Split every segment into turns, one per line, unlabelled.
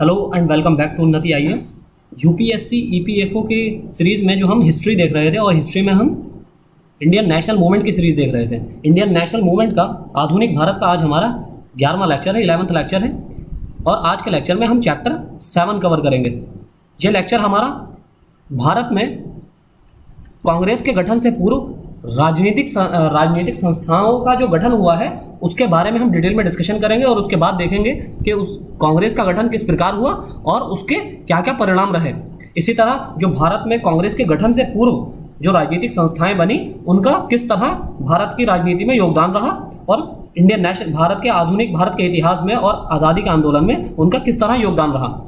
Hello and welcome back to Unnati IAS. UPSC EPFO के series में जो हम हिस्ट्री देख रहे थे और हिस्ट्री में हम इंडियन नेशनल मूवमेंट की सीरीज़ देख रहे थे। इंडियन नेशनल मूवमेंट का आधुनिक भारत का आज हमारा 11वां लेक्चर है, 11th लेक्चर है और आज के लेक्चर में हम चैप्टर 7 कवर करेंगे। ये लेक्चर हमारा भारत में कांग्रेस के गठन से पूर्व राजनीतिक संस्थाओं का जो गठन हुआ है उसके बारे में हम डिटेल में डिस्कशन करेंगे और उसके बाद देखेंगे कि उस कांग्रेस का गठन किस प्रकार हुआ और उसके क्या क्या परिणाम रहे। इसी तरह जो भारत में कांग्रेस के गठन से पूर्व जो राजनीतिक संस्थाएं बनी उनका किस तरह भारत की राजनीति में योगदान रहा और इंडियन नेशनल भारत के आधुनिक भारत के इतिहास में और आज़ादी के आंदोलन में उनका किस तरह योगदान रहा।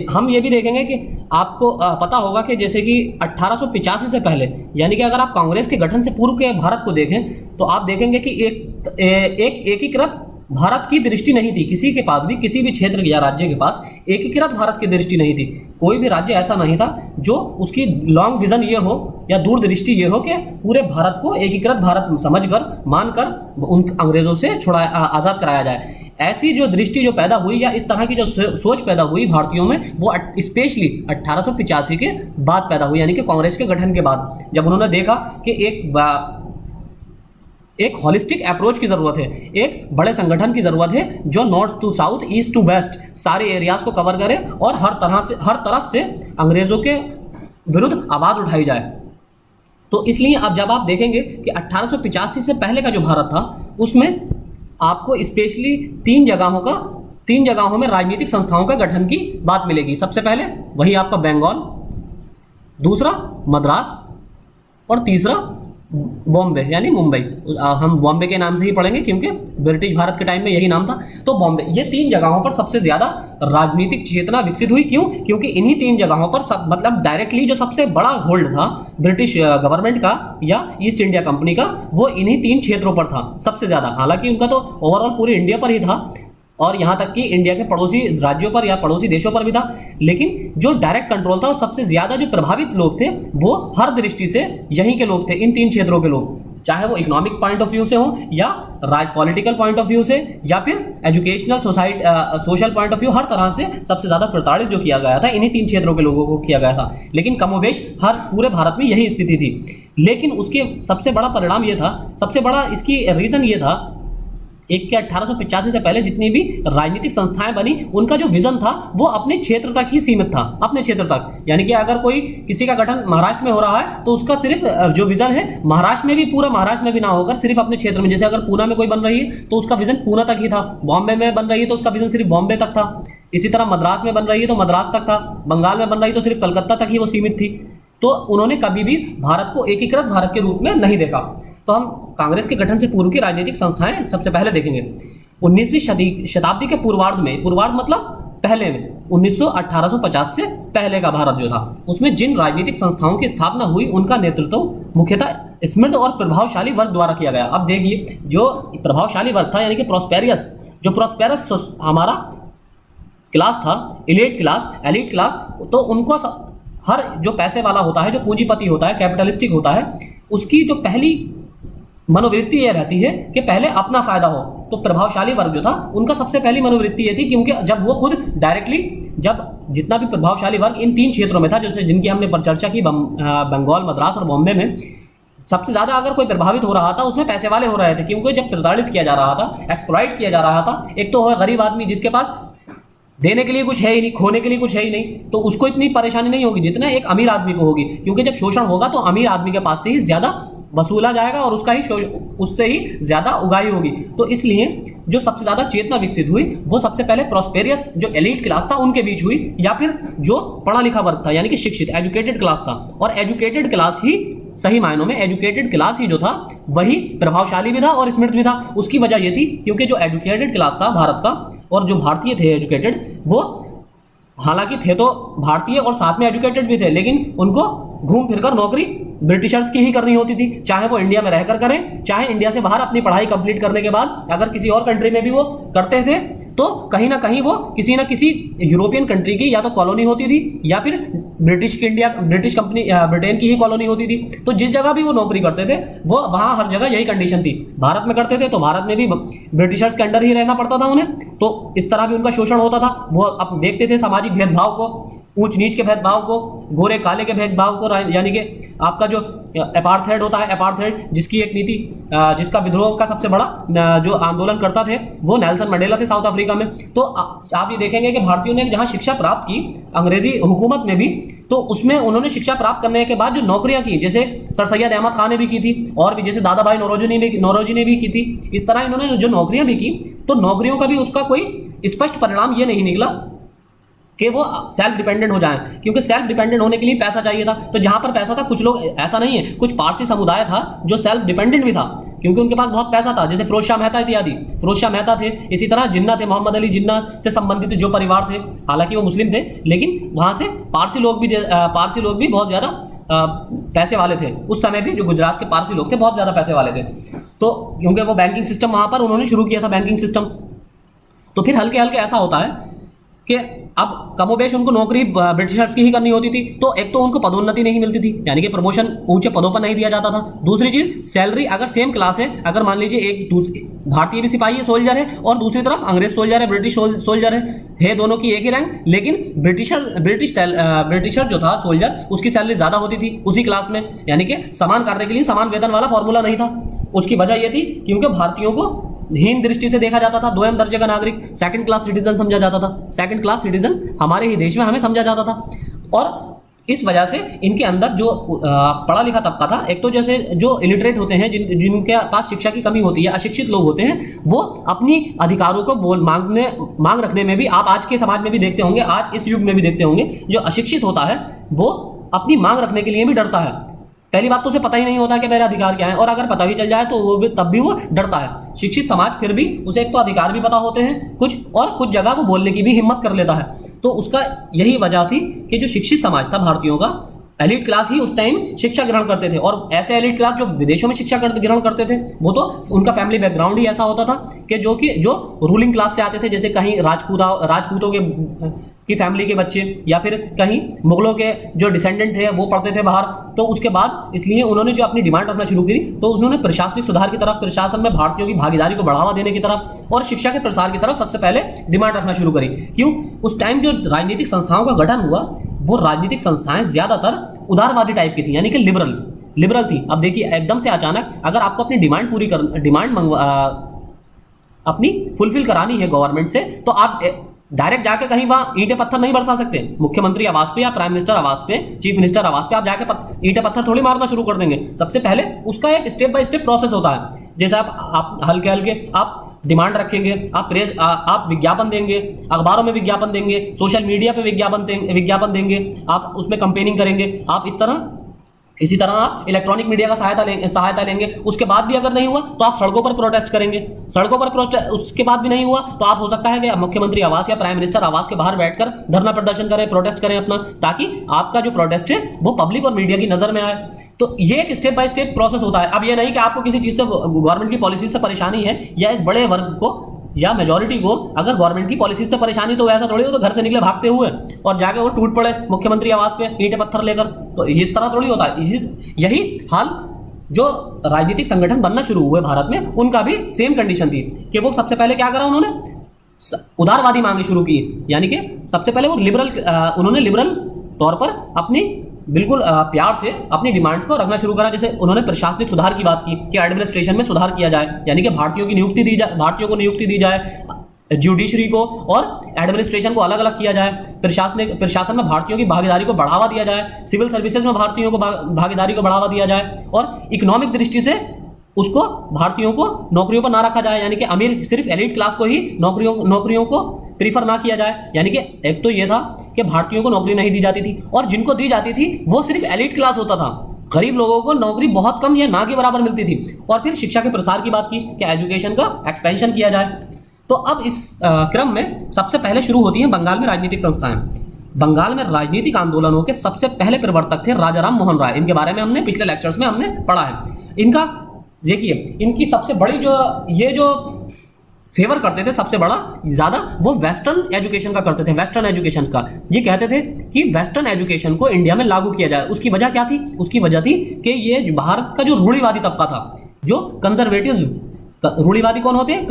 हम ये भी देखेंगे कि आपको पता होगा कि जैसे कि 1885 से पहले, यानी कि अगर आप कांग्रेस के गठन से पूर्व के भारत को देखें तो आप देखेंगे कि एक एकीकृत भारत की दृष्टि नहीं थी। किसी के पास भी, किसी भी क्षेत्र या राज्य के पास एकीकृत भारत की दृष्टि नहीं थी। कोई भी राज्य ऐसा नहीं था जो उसकी लॉन्ग विजन ये हो या दूरदृष्टि ये हो कि पूरे भारत को एकीकृत भारत समझकर, मानकर उन अंग्रेजों से आज़ाद कराया जाए। ऐसी जो दृष्टि जो पैदा हुई या इस तरह की जो सोच पैदा हुई भारतीयों में, वो स्पेशली 1885 के बाद पैदा हुई, यानी कि कांग्रेस के गठन के बाद, जब उन्होंने देखा कि एक होलिस्टिक अप्रोच की ज़रूरत है, एक बड़े संगठन की ज़रूरत है जो north to south, east to west सारे एरियाज़ को कवर करे और हर तरफ से अंग्रेज़ों के विरुद्ध आवाज़ उठाई जाए। तो इसलिए अब जब आप देखेंगे कि 1885 से पहले का जो भारत था उसमें आपको स्पेशली तीन जगहों में राजनीतिक संस्थाओं का गठन की बात मिलेगी। सबसे पहले वही आपका बंगाल, दूसरा मद्रास और तीसरा बॉम्बे यानी मुंबई। हम बॉम्बे के नाम से ही पढ़ेंगे क्योंकि ब्रिटिश भारत के टाइम में यही नाम था। तो बॉम्बे, ये तीन जगहों पर सबसे ज़्यादा राजनीतिक चेतना विकसित हुई। क्यों? क्योंकि इन्हीं तीन जगहों पर मतलब डायरेक्टली जो सबसे बड़ा होल्ड था ब्रिटिश गवर्नमेंट का या ईस्ट इंडिया कंपनी का, वो इन्हीं तीन क्षेत्रों पर था सबसे ज़्यादा। हालांकि उनका तो ओवरऑल पूरे इंडिया पर ही था और यहाँ तक कि इंडिया के पड़ोसी राज्यों पर या पड़ोसी देशों पर भी था, लेकिन जो डायरेक्ट कंट्रोल था और सबसे ज़्यादा जो प्रभावित लोग थे वो हर दृष्टि से यहीं के लोग थे, इन तीन क्षेत्रों के लोग, चाहे वो इकोनॉमिक पॉइंट ऑफ व्यू से हो या पॉलिटिकल पॉइंट ऑफ व्यू से या फिर educational social point of view. हर तरह से सबसे ज़्यादा प्रताड़ित जो किया गया था इन्हीं तीन क्षेत्रों के लोगों को किया गया था, लेकिन कमोबेश हर पूरे भारत में यही स्थिति थी। लेकिन उसके सबसे बड़ा परिणाम ये था, सबसे बड़ा इसकी रीज़न ये था एक के 1885 से पहले जितनी भी राजनीतिक संस्थाएं बनी उनका जो विजन था वो अपने क्षेत्र तक ही सीमित था, अपने क्षेत्र तक। यानी कि अगर कोई किसी का गठन महाराष्ट्र में हो रहा है तो उसका सिर्फ जो विजन है महाराष्ट्र में भी, पूरा महाराष्ट्र में भी ना होकर सिर्फ अपने क्षेत्र में। जैसे अगर पूना में कोई बन रही है तो उसका विजन पूना तक ही था, बॉम्बे में बन रही है तो उसका विजन सिर्फ बॉम्बे तक था, इसी तरह मद्रास में बन रही है तो मद्रास तक था, बंगाल में बन रही तो सिर्फ कलकत्ता तक ही वो सीमित थी। तो उन्होंने कभी भी भारत को एकीकृत भारत के रूप में नहीं देखा। तो हम कांग्रेस के गठन से पूर्व की राजनीतिक संस्थाएं सबसे पहले देखेंगे। 19वीं शताब्दी के पूर्वार्ध मतलब पहले में 1850 से पहले का भारत जो था उसमें जिन राजनीतिक संस्थाओं की स्थापना हुई उनका नेतृत्व मुख्यतः समृद्ध और प्रभावशाली वर्ग द्वारा किया गया। अब देखिए, जो प्रभावशाली वर्ग था यानी कि प्रॉस्पेरस हमारा क्लास था, एलीट क्लास, तो उनको हर जो पैसे वाला होता है, जो पूंजीपति होता है, कैपिटलिस्टिक होता है, उसकी जो पहली मनोवृत्ति ये रहती है कि पहले अपना फायदा हो। तो प्रभावशाली वर्ग जो था उनका सबसे पहली मनोवृत्ति ये थी, क्योंकि जब वो खुद डायरेक्टली, जब जितना भी प्रभावशाली वर्ग इन तीन क्षेत्रों में था, जैसे जिनकी हमने चर्चा की, बंगाल, मद्रास और बॉम्बे में, सबसे ज़्यादा अगर कोई प्रभावित हो रहा था उसमें पैसे वाले हो रहे थे, क्योंकि जब प्रताड़ित किया जा रहा था, एक्सप्लॉइट किया जा रहा था। एक तो है गरीब आदमी जिसके पास देने के लिए कुछ है ही नहीं, खोने के लिए कुछ है ही नहीं, तो उसको इतनी परेशानी नहीं होगी जितना एक अमीर आदमी को होगी, क्योंकि जब शोषण होगा तो अमीर आदमी के पास से ही ज़्यादा वसूला जाएगा और उससे ही ज़्यादा उगाही होगी। तो इसलिए जो सबसे ज़्यादा चेतना विकसित हुई वो सबसे पहले प्रॉस्पेरियस जो एलीट क्लास था उनके बीच हुई, या फिर जो पढ़ा लिखा वर्ग था यानी कि शिक्षित एजुकेटेड क्लास था। और एजुकेटेड क्लास ही, सही मायनों में एजुकेटेड क्लास ही जो था वही प्रभावशाली भी था और स्मृत भी था। उसकी वजह ये थी क्योंकि जो एजुकेटेड क्लास था भारत का और जो भारतीय थे एजुकेटेड, वो हालांकि थे तो भारतीय और साथ में एजुकेटेड भी थे, लेकिन उनको घूम फिरकर नौकरी ब्रिटिशर्स की ही करनी होती थी, चाहे वो इंडिया में रहकर करें, चाहे इंडिया से बाहर अपनी पढ़ाई कंप्लीट करने के बाद अगर किसी और कंट्री में भी वो करते थे तो कहीं ना कहीं वो किसी ना किसी यूरोपियन कंट्री की या तो कॉलोनी होती थी या फिर ब्रिटिश कंपनी ब्रिटेन की ही कॉलोनी होती थी। तो जिस जगह भी वो नौकरी करते थे वो वहाँ हर जगह यही कंडीशन थी। भारत में करते थे तो भारत में भी ब्रिटिशर्स के अंडर ही रहना पड़ता था उन्हें, तो इस तरह भी उनका शोषण होता था। वो अब देखते थे सामाजिक भेदभाव को, ऊंच नीच के भेदभाव को, गोरे काले के भेदभाव को, यानी कि आपका जो अपार्थाइड होता है, अपार्थाइड जिसकी एक नीति जिसका विद्रोह का सबसे बड़ा जो आंदोलन करता थे वो नेल्सन मंडेला थे साउथ अफ्रीका में। तो आप ये देखेंगे कि भारतीयों ने जहाँ शिक्षा प्राप्त की अंग्रेजी हुकूमत में भी, तो उसमें उन्होंने शिक्षा प्राप्त करने के बाद जो नौकरियां की, जैसे सर सैयद अहमद खान ने भी की थी और भी जैसे दादा भाई नौरोजी ने भी की थी, इस तरह इन्होंने जो नौकरियां भी की, तो नौकरियों का भी उसका कोई स्पष्ट परिणाम ये नहीं निकला कि वो सेल्फ डिपेंडेंट हो जाएं, क्योंकि सेल्फ डिपेंडेंट होने के लिए पैसा चाहिए था। तो जहां पर पैसा था, कुछ लोग, ऐसा नहीं है, कुछ पारसी समुदाय था जो सेल्फ डिपेंडेंट भी था क्योंकि उनके पास बहुत पैसा था, जैसे फिरोज शाह मेहता इत्यादि। फिरोज शाह मेहता थे, इसी तरह जिन्ना थे, मोहम्मद अली जिन्ना से संबंधित जो परिवार थे, हालांकि वो मुस्लिम थे, लेकिन वहां से पारसी लोग भी बहुत ज़्यादा पैसे वाले थे उस समय भी। जो गुजरात के पारसी लोग थे बहुत ज़्यादा पैसे वाले थे, तो क्योंकि वो बैंकिंग सिस्टम वहाँ पर उन्होंने शुरू किया था, बैंकिंग सिस्टम। तो फिर हल्के हल्के ऐसा होता है कि अब कमोबेश उनको नौकरी ब्रिटिशर्स की ही करनी होती थी। तो एक तो उनको पदोन्नति नहीं मिलती थी, यानी कि प्रमोशन ऊंचे पदों पर नहीं दिया जाता था। दूसरी चीज, सैलरी अगर सेम क्लास है, अगर मान लीजिए एक भारतीय भी सिपाही है, सोल्जर है, और दूसरी तरफ अंग्रेज सोल्जर है, ब्रिटिश सोल्जर है दोनों की एक ही रैंक, लेकिन ब्रिटिशर जो था सोल्जर, उसकी सैलरी ज्यादा होती थी उसी क्लास में, यानी कि समान कार्य के लिए समान वेतन वाला फॉर्मूला नहीं था। उसकी वजह यह थी क्योंकि भारतीयों को हीन दृष्टि से देखा जाता था, दोयम दर्जे का नागरिक, सेकंड क्लास सिटीजन समझा जाता था। सेकंड क्लास सिटीजन हमारे ही देश में हमें समझा जाता था, और इस वजह से इनके अंदर जो पढ़ा लिखा तबका था, एक तो जैसे जो इलिटरेट होते हैं, जिनके पास शिक्षा की कमी होती है, अशिक्षित लोग होते हैं, वो अपनी अधिकारों को मांग रखने में भी, आप आज के समाज में भी देखते होंगे, आज इस युग में भी देखते होंगे, जो अशिक्षित होता है वो अपनी मांग रखने के लिए भी डरता है। पहली बात तो उसे पता ही नहीं होता कि मेरा अधिकार क्या है, और अगर पता भी चल जाए तो वो भी तब भी वो डरता है। शिक्षित समाज फिर भी उसे एक तो अधिकार भी पता होते हैं कुछ, और कुछ जगह वो बोलने की भी हिम्मत कर लेता है। तो उसका यही वजह थी कि जो शिक्षित समाज था भारतीयों का, एलिट क्लास ही उस टाइम शिक्षा ग्रहण करते थे, और ऐसे एलिट क्लास जो विदेशों में शिक्षा ग्रहण करते थे, वो तो उनका फैमिली बैकग्राउंड ही ऐसा होता था कि जो रूलिंग क्लास से आते थे, जैसे कहीं राजपूतों की फैमिली के बच्चे, या फिर कहीं मुगलों के जो डिसेंडेंट थे वो पढ़ते थे बाहर। तो उसके बाद इसलिए उन्होंने जो अपनी डिमांड रखना शुरू की, तो उन्होंने प्रशासनिक सुधार की तरफ, प्रशासन में भारतीयों की भागीदारी को बढ़ावा देने की तरफ और शिक्षा के प्रसार की तरफ सबसे पहले डिमांड रखना शुरू करी। क्यों? उस टाइम जो राजनीतिक संस्थाओं का गठन हुआ, वो राजनीतिक संस्थाएं ज्यादातर उदारवादी टाइप की थी, यानी कि लिबरल थी। अब देखिए, एकदम से अचानक अगर आपको अपनी अपनी फुलफिल करानी है गवर्नमेंट से, तो आप डायरेक्ट जाके कहीं वहाँ ईंटे पत्थर नहीं बरसा सकते। मुख्यमंत्री आवास पे या प्राइम मिनिस्टर आवास पे, चीफ मिनिस्टर आवास पे आप जाके ईंटे पत्थर थोड़ी मारना शुरू कर देंगे। सबसे पहले उसका एक स्टेप बाय स्टेप प्रोसेस होता है। जैसे आप हल्के हल्के आप डिमांड रखेंगे, आप विज्ञापन देंगे, अखबारों में विज्ञापन देंगे, सोशल मीडिया पे विज्ञापन देंगे, आप उसमें कंपेनिंग करेंगे, आप इसी तरह आप इलेक्ट्रॉनिक मीडिया का सहायता लेंगे। उसके बाद भी अगर नहीं हुआ तो आप सड़कों पर प्रोटेस्ट करेंगे, उसके बाद भी नहीं हुआ तो आप हो सकता है कि मुख्यमंत्री आवास या प्राइम मिनिस्टर आवास के बाहर बैठकर धरना प्रदर्शन करें, प्रोटेस्ट करें अपना, ताकि आपका जो प्रोटेस्ट है वो पब्लिक और मीडिया की नजर में आए। तो ये एक स्टेप बाय स्टेप प्रोसेस होता है। अब ये नहीं कि आपको किसी चीज से, गवर्नमेंट की पॉलिसी से परेशानी है, या एक बड़े वर्ग को या मेजॉरिटी को अगर गवर्नमेंट की पॉलिसी से परेशानी, तो वैसा थोड़ी हो तो घर से निकले भागते हुए और जाके वो टूट पड़े मुख्यमंत्री आवास पे ईंटे पत्थर लेकर। तो इस तरह थोड़ी होता है। यही हाल जो राजनीतिक संगठन बनना शुरू हुए भारत में, उनका भी सेम कंडीशन थी कि वो सबसे पहले क्या करा, उन्होंने उदारवादी मांगे शुरू की, यानी कि सबसे पहले वो उन्होंने लिबरल तौर पर अपनी बिल्कुल प्यार से अपनी डिमांड्स को रखना शुरू करा। जैसे उन्होंने प्रशासनिक सुधार की बात की कि एडमिनिस्ट्रेशन में सुधार किया जाए, यानी कि भारतीयों को नियुक्ति दी जाए, ज्यूडिशरी को और एडमिनिस्ट्रेशन को अलग अलग किया जाए, प्रशासन में भारतीयों की भागीदारी को बढ़ावा दिया जाए, सिविल सर्विसेज में भारतीयों को भागीदारी को बढ़ावा दिया जाए, और इकोनॉमिक दृष्टि से उसको भारतीयों को नौकरियों पर ना रखा जाए, यानी कि अमीर सिर्फ एलिट क्लास को ही नौकरियों को प्रीफर ना किया जाए। यानी कि एक तो ये था कि भारतीयों को नौकरी नहीं दी जाती थी, और जिनको दी जाती थी वो सिर्फ एलिट क्लास होता था, गरीब लोगों को नौकरी बहुत कम या ना के बराबर मिलती थी। और फिर शिक्षा के प्रसार की बात की कि एजुकेशन का एक्सपेंशन किया जाए। तो अब इस क्रम में सबसे पहले शुरू होती हैं बंगाल में राजनीतिक संस्थाएं। बंगाल में राजनीतिक आंदोलनों के सबसे पहले प्रवर्तक थे राजाराम मोहन राय। इनके बारे में हमने पिछले लेक्चर्स में हमने पढ़ा है। इनका देखिए, इनकी सबसे बड़ी जो फेवर करते थे सबसे बड़ा ज्यादा, वो वेस्टर्न एजुकेशन का करते थे, वेस्टर्न एजुकेशन का। ये कहते थे कि वेस्टर्न एजुकेशन को इंडिया में लागू किया जाए। उसकी वजह क्या थी? उसकी वजह थी कि ये भारत का जो रूढ़िवादी तबका था, जो कंजर्वेटिज्म, रूढ़िवादी कौन होते हैं?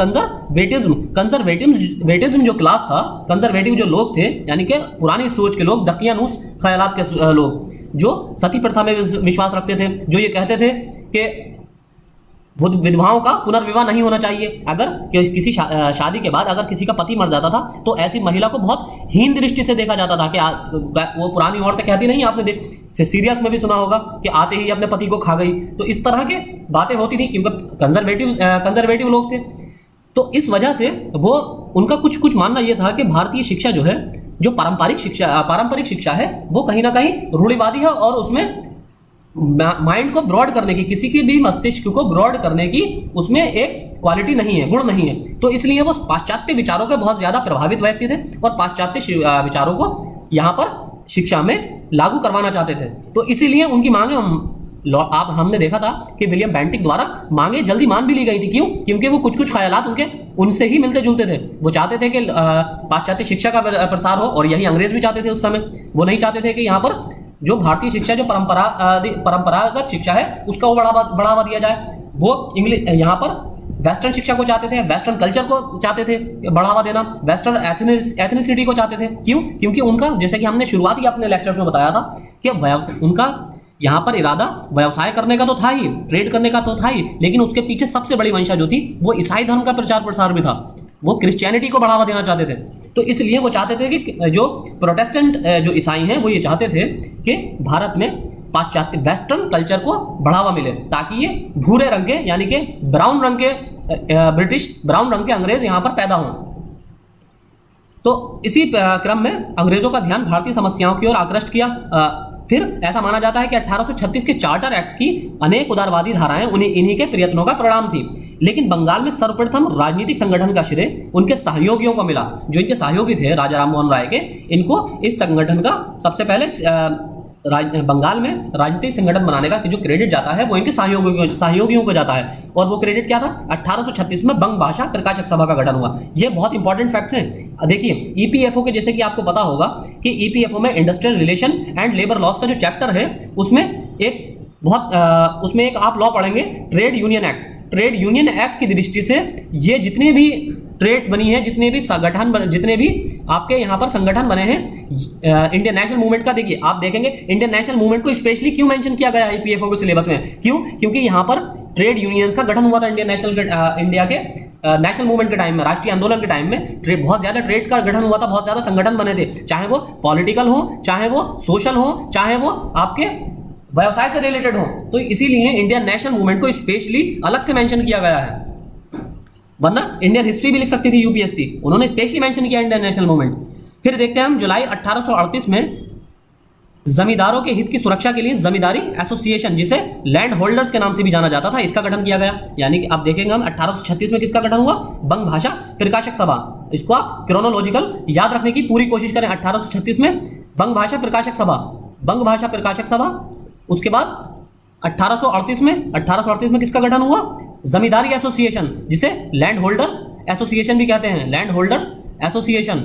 कंजर्वेटिज्म जो क्लास था, कंजर्वेटिव जो लोग थे, यानी कि पुरानी सोच के लोग, दकियानूस ख्यालात के लोग, जो सती प्रथा में विश्वास रखते थे, जो ये कहते थे कि विधवाओं का पुनर्विवाह नहीं होना चाहिए। अगर किसी शादी के बाद अगर किसी का पति मर जाता था तो ऐसी महिला को बहुत हीन दृष्टि से देखा जाता था कि वो पुरानी औरतें कहती नहीं, आपने फिर सीरियल्स में भी सुना होगा कि आते ही अपने पति को खा गई। तो इस तरह के बातें होती थी क्योंकि कंजर्वेटिव लोग थे। तो इस वजह से वो उनका कुछ मानना यह था कि भारतीय शिक्षा जो है, जो पारंपरिक शिक्षा है, वो कहीं ना कहीं रूढ़िवादी है और उसमें माइंड को ब्रॉड करने की, किसी के भी मस्तिष्क को ब्रॉड करने की उसमें एक क्वालिटी नहीं है, गुण नहीं है। तो इसलिए वो पाश्चात्य विचारों के बहुत ज्यादा प्रभावित व्यक्ति थे और पाश्चात्य विचारों को यहाँ पर शिक्षा में लागू करवाना चाहते थे। तो इसीलिए उनकी मांगे हमने देखा था कि विलियम बेंटिक द्वारा मांगे जल्दी मान भी ली गई थी। क्यों? क्योंकि वो कुछ ख्यालात उनसे ही मिलते जुलते थे। वो चाहते थे कि पाश्चात्य शिक्षा का प्रसार हो, और यही अंग्रेज भी चाहते थे उस समय। वो नहीं चाहते थे कि यहाँ पर जो भारतीय शिक्षा, जो परंपरागत शिक्षा है, उसका वो बढ़ावा दिया जाए। वो इंग्लिश यहाँ पर वेस्टर्न शिक्षा को चाहते थे, वेस्टर्न कल्चर को चाहते थे बढ़ावा देना, वेस्टर्न एथनिसिटी को चाहते थे। क्यों? क्योंकि उनका, जैसे कि हमने शुरुआती अपने लेक्चर्स में बताया था कि उनका यहाँ पर इरादा व्यवसाय करने का तो था ही, ट्रेड करने का तो था ही, लेकिन उसके पीछे सबसे बड़ी मंशा जो थी वो ईसाई धर्म का प्रचार प्रसार भी था। वो क्रिश्चियनिटी को बढ़ावा देना चाहते थे। तो इसलिए वो चाहते थे कि जो प्रोटेस्टेंट जो ईसाई हैं, वो ये चाहते थे कि भारत में पाश्चात्य वेस्टर्न कल्चर को बढ़ावा मिले, ताकि ये भूरे रंग के, यानी कि ब्राउन रंग के ब्राउन रंग के अंग्रेज यहाँ पर पैदा हों। तो इसी क्रम में अंग्रेजों का ध्यान भारतीय समस्याओं की ओर आकृष्ट किया। फिर ऐसा माना जाता है कि 1836 के चार्टर एक्ट की अनेक उदारवादी धाराएं इन्हीं के प्रयत्नों का परिणाम थी। लेकिन बंगाल में सर्वप्रथम राजनीतिक संगठन का श्रेय उनके सहयोगियों को मिला। जो इनके सहयोगी थे राजा राम मोहन राय के, इनको इस संगठन का सबसे पहले बंगाल में राजनीतिक संगठन बनाने का जो क्रेडिट जाता है वो इनके सहयोगियों को जाता है। और वो क्रेडिट क्या था? 1836 में बंग भाषा प्रकाशक सभा का गठन हुआ। ये बहुत इंपॉर्टेंट फैक्ट्स हैं। देखिए, ईपीएफओ के, जैसे कि आपको पता होगा कि ईपीएफओ में industrial relation and labour laws का जो चैप्टर है, उसमें एक आप लॉ पढ़ेंगे, trade union act. Trade union act की दृष्टि से ये जितने भी ट्रेड्स बनी है, जितने भी आपके यहाँ पर संगठन बने हैं इंडियन नेशनल मूवमेंट का, देखिए आप देखेंगे इंडियन नेशनल मूवमेंट को स्पेशली क्यों मेंशन किया गया है ईपीएफओ के सिलेबस में? क्यों? क्योंकि यहाँ पर ट्रेड यूनियंस का गठन हुआ था इंडिया के नेशनल मूवमेंट के टाइम में, राष्ट्रीय आंदोलन के टाइम में बहुत ज्यादा ट्रेड का गठन हुआ था, बहुत ज्यादा संगठन बने थे, चाहे वो पॉलिटिकल हो, चाहे वो सोशल हो, चाहे वो आपके व्यवसाय से रिलेटेड हो। तो इसीलिए इंडियन नेशनल मूवमेंट को स्पेशली अलग से मेंशन किया गया है, वरना इंडियन हिस्ट्री भी लिख सकती थी यूपीएससी, उन्होंने स्पेशली मेंशन किया इंडियन नेशनल मूवमेंट। फिर देखते हैं हम जुलाई 1838 में जमींदारों के हित की सुरक्षा के लिए जमींदारी एसोसिएशन, जिसे लैंड होल्डर्स के नाम से भी जाना जाता था, इसका गठन किया गया। यानी कि आप देखेंगे हम 1836 में किसका गठन हुआ? बंग भाषा प्रकाशक सभा। इसको आप क्रोनोलॉजिकल याद रखने की पूरी कोशिश करें। 1836 में बंग भाषा प्रकाशक सभा, बंग भाषा प्रकाशक सभा। उसके बाद 1838 में किसका गठन हुआ? जमींदारी एसोसिएशन, जिसे लैंड होल्डर्स एसोसिएशन भी कहते हैं, लैंड होल्डर्स एसोसिएशन।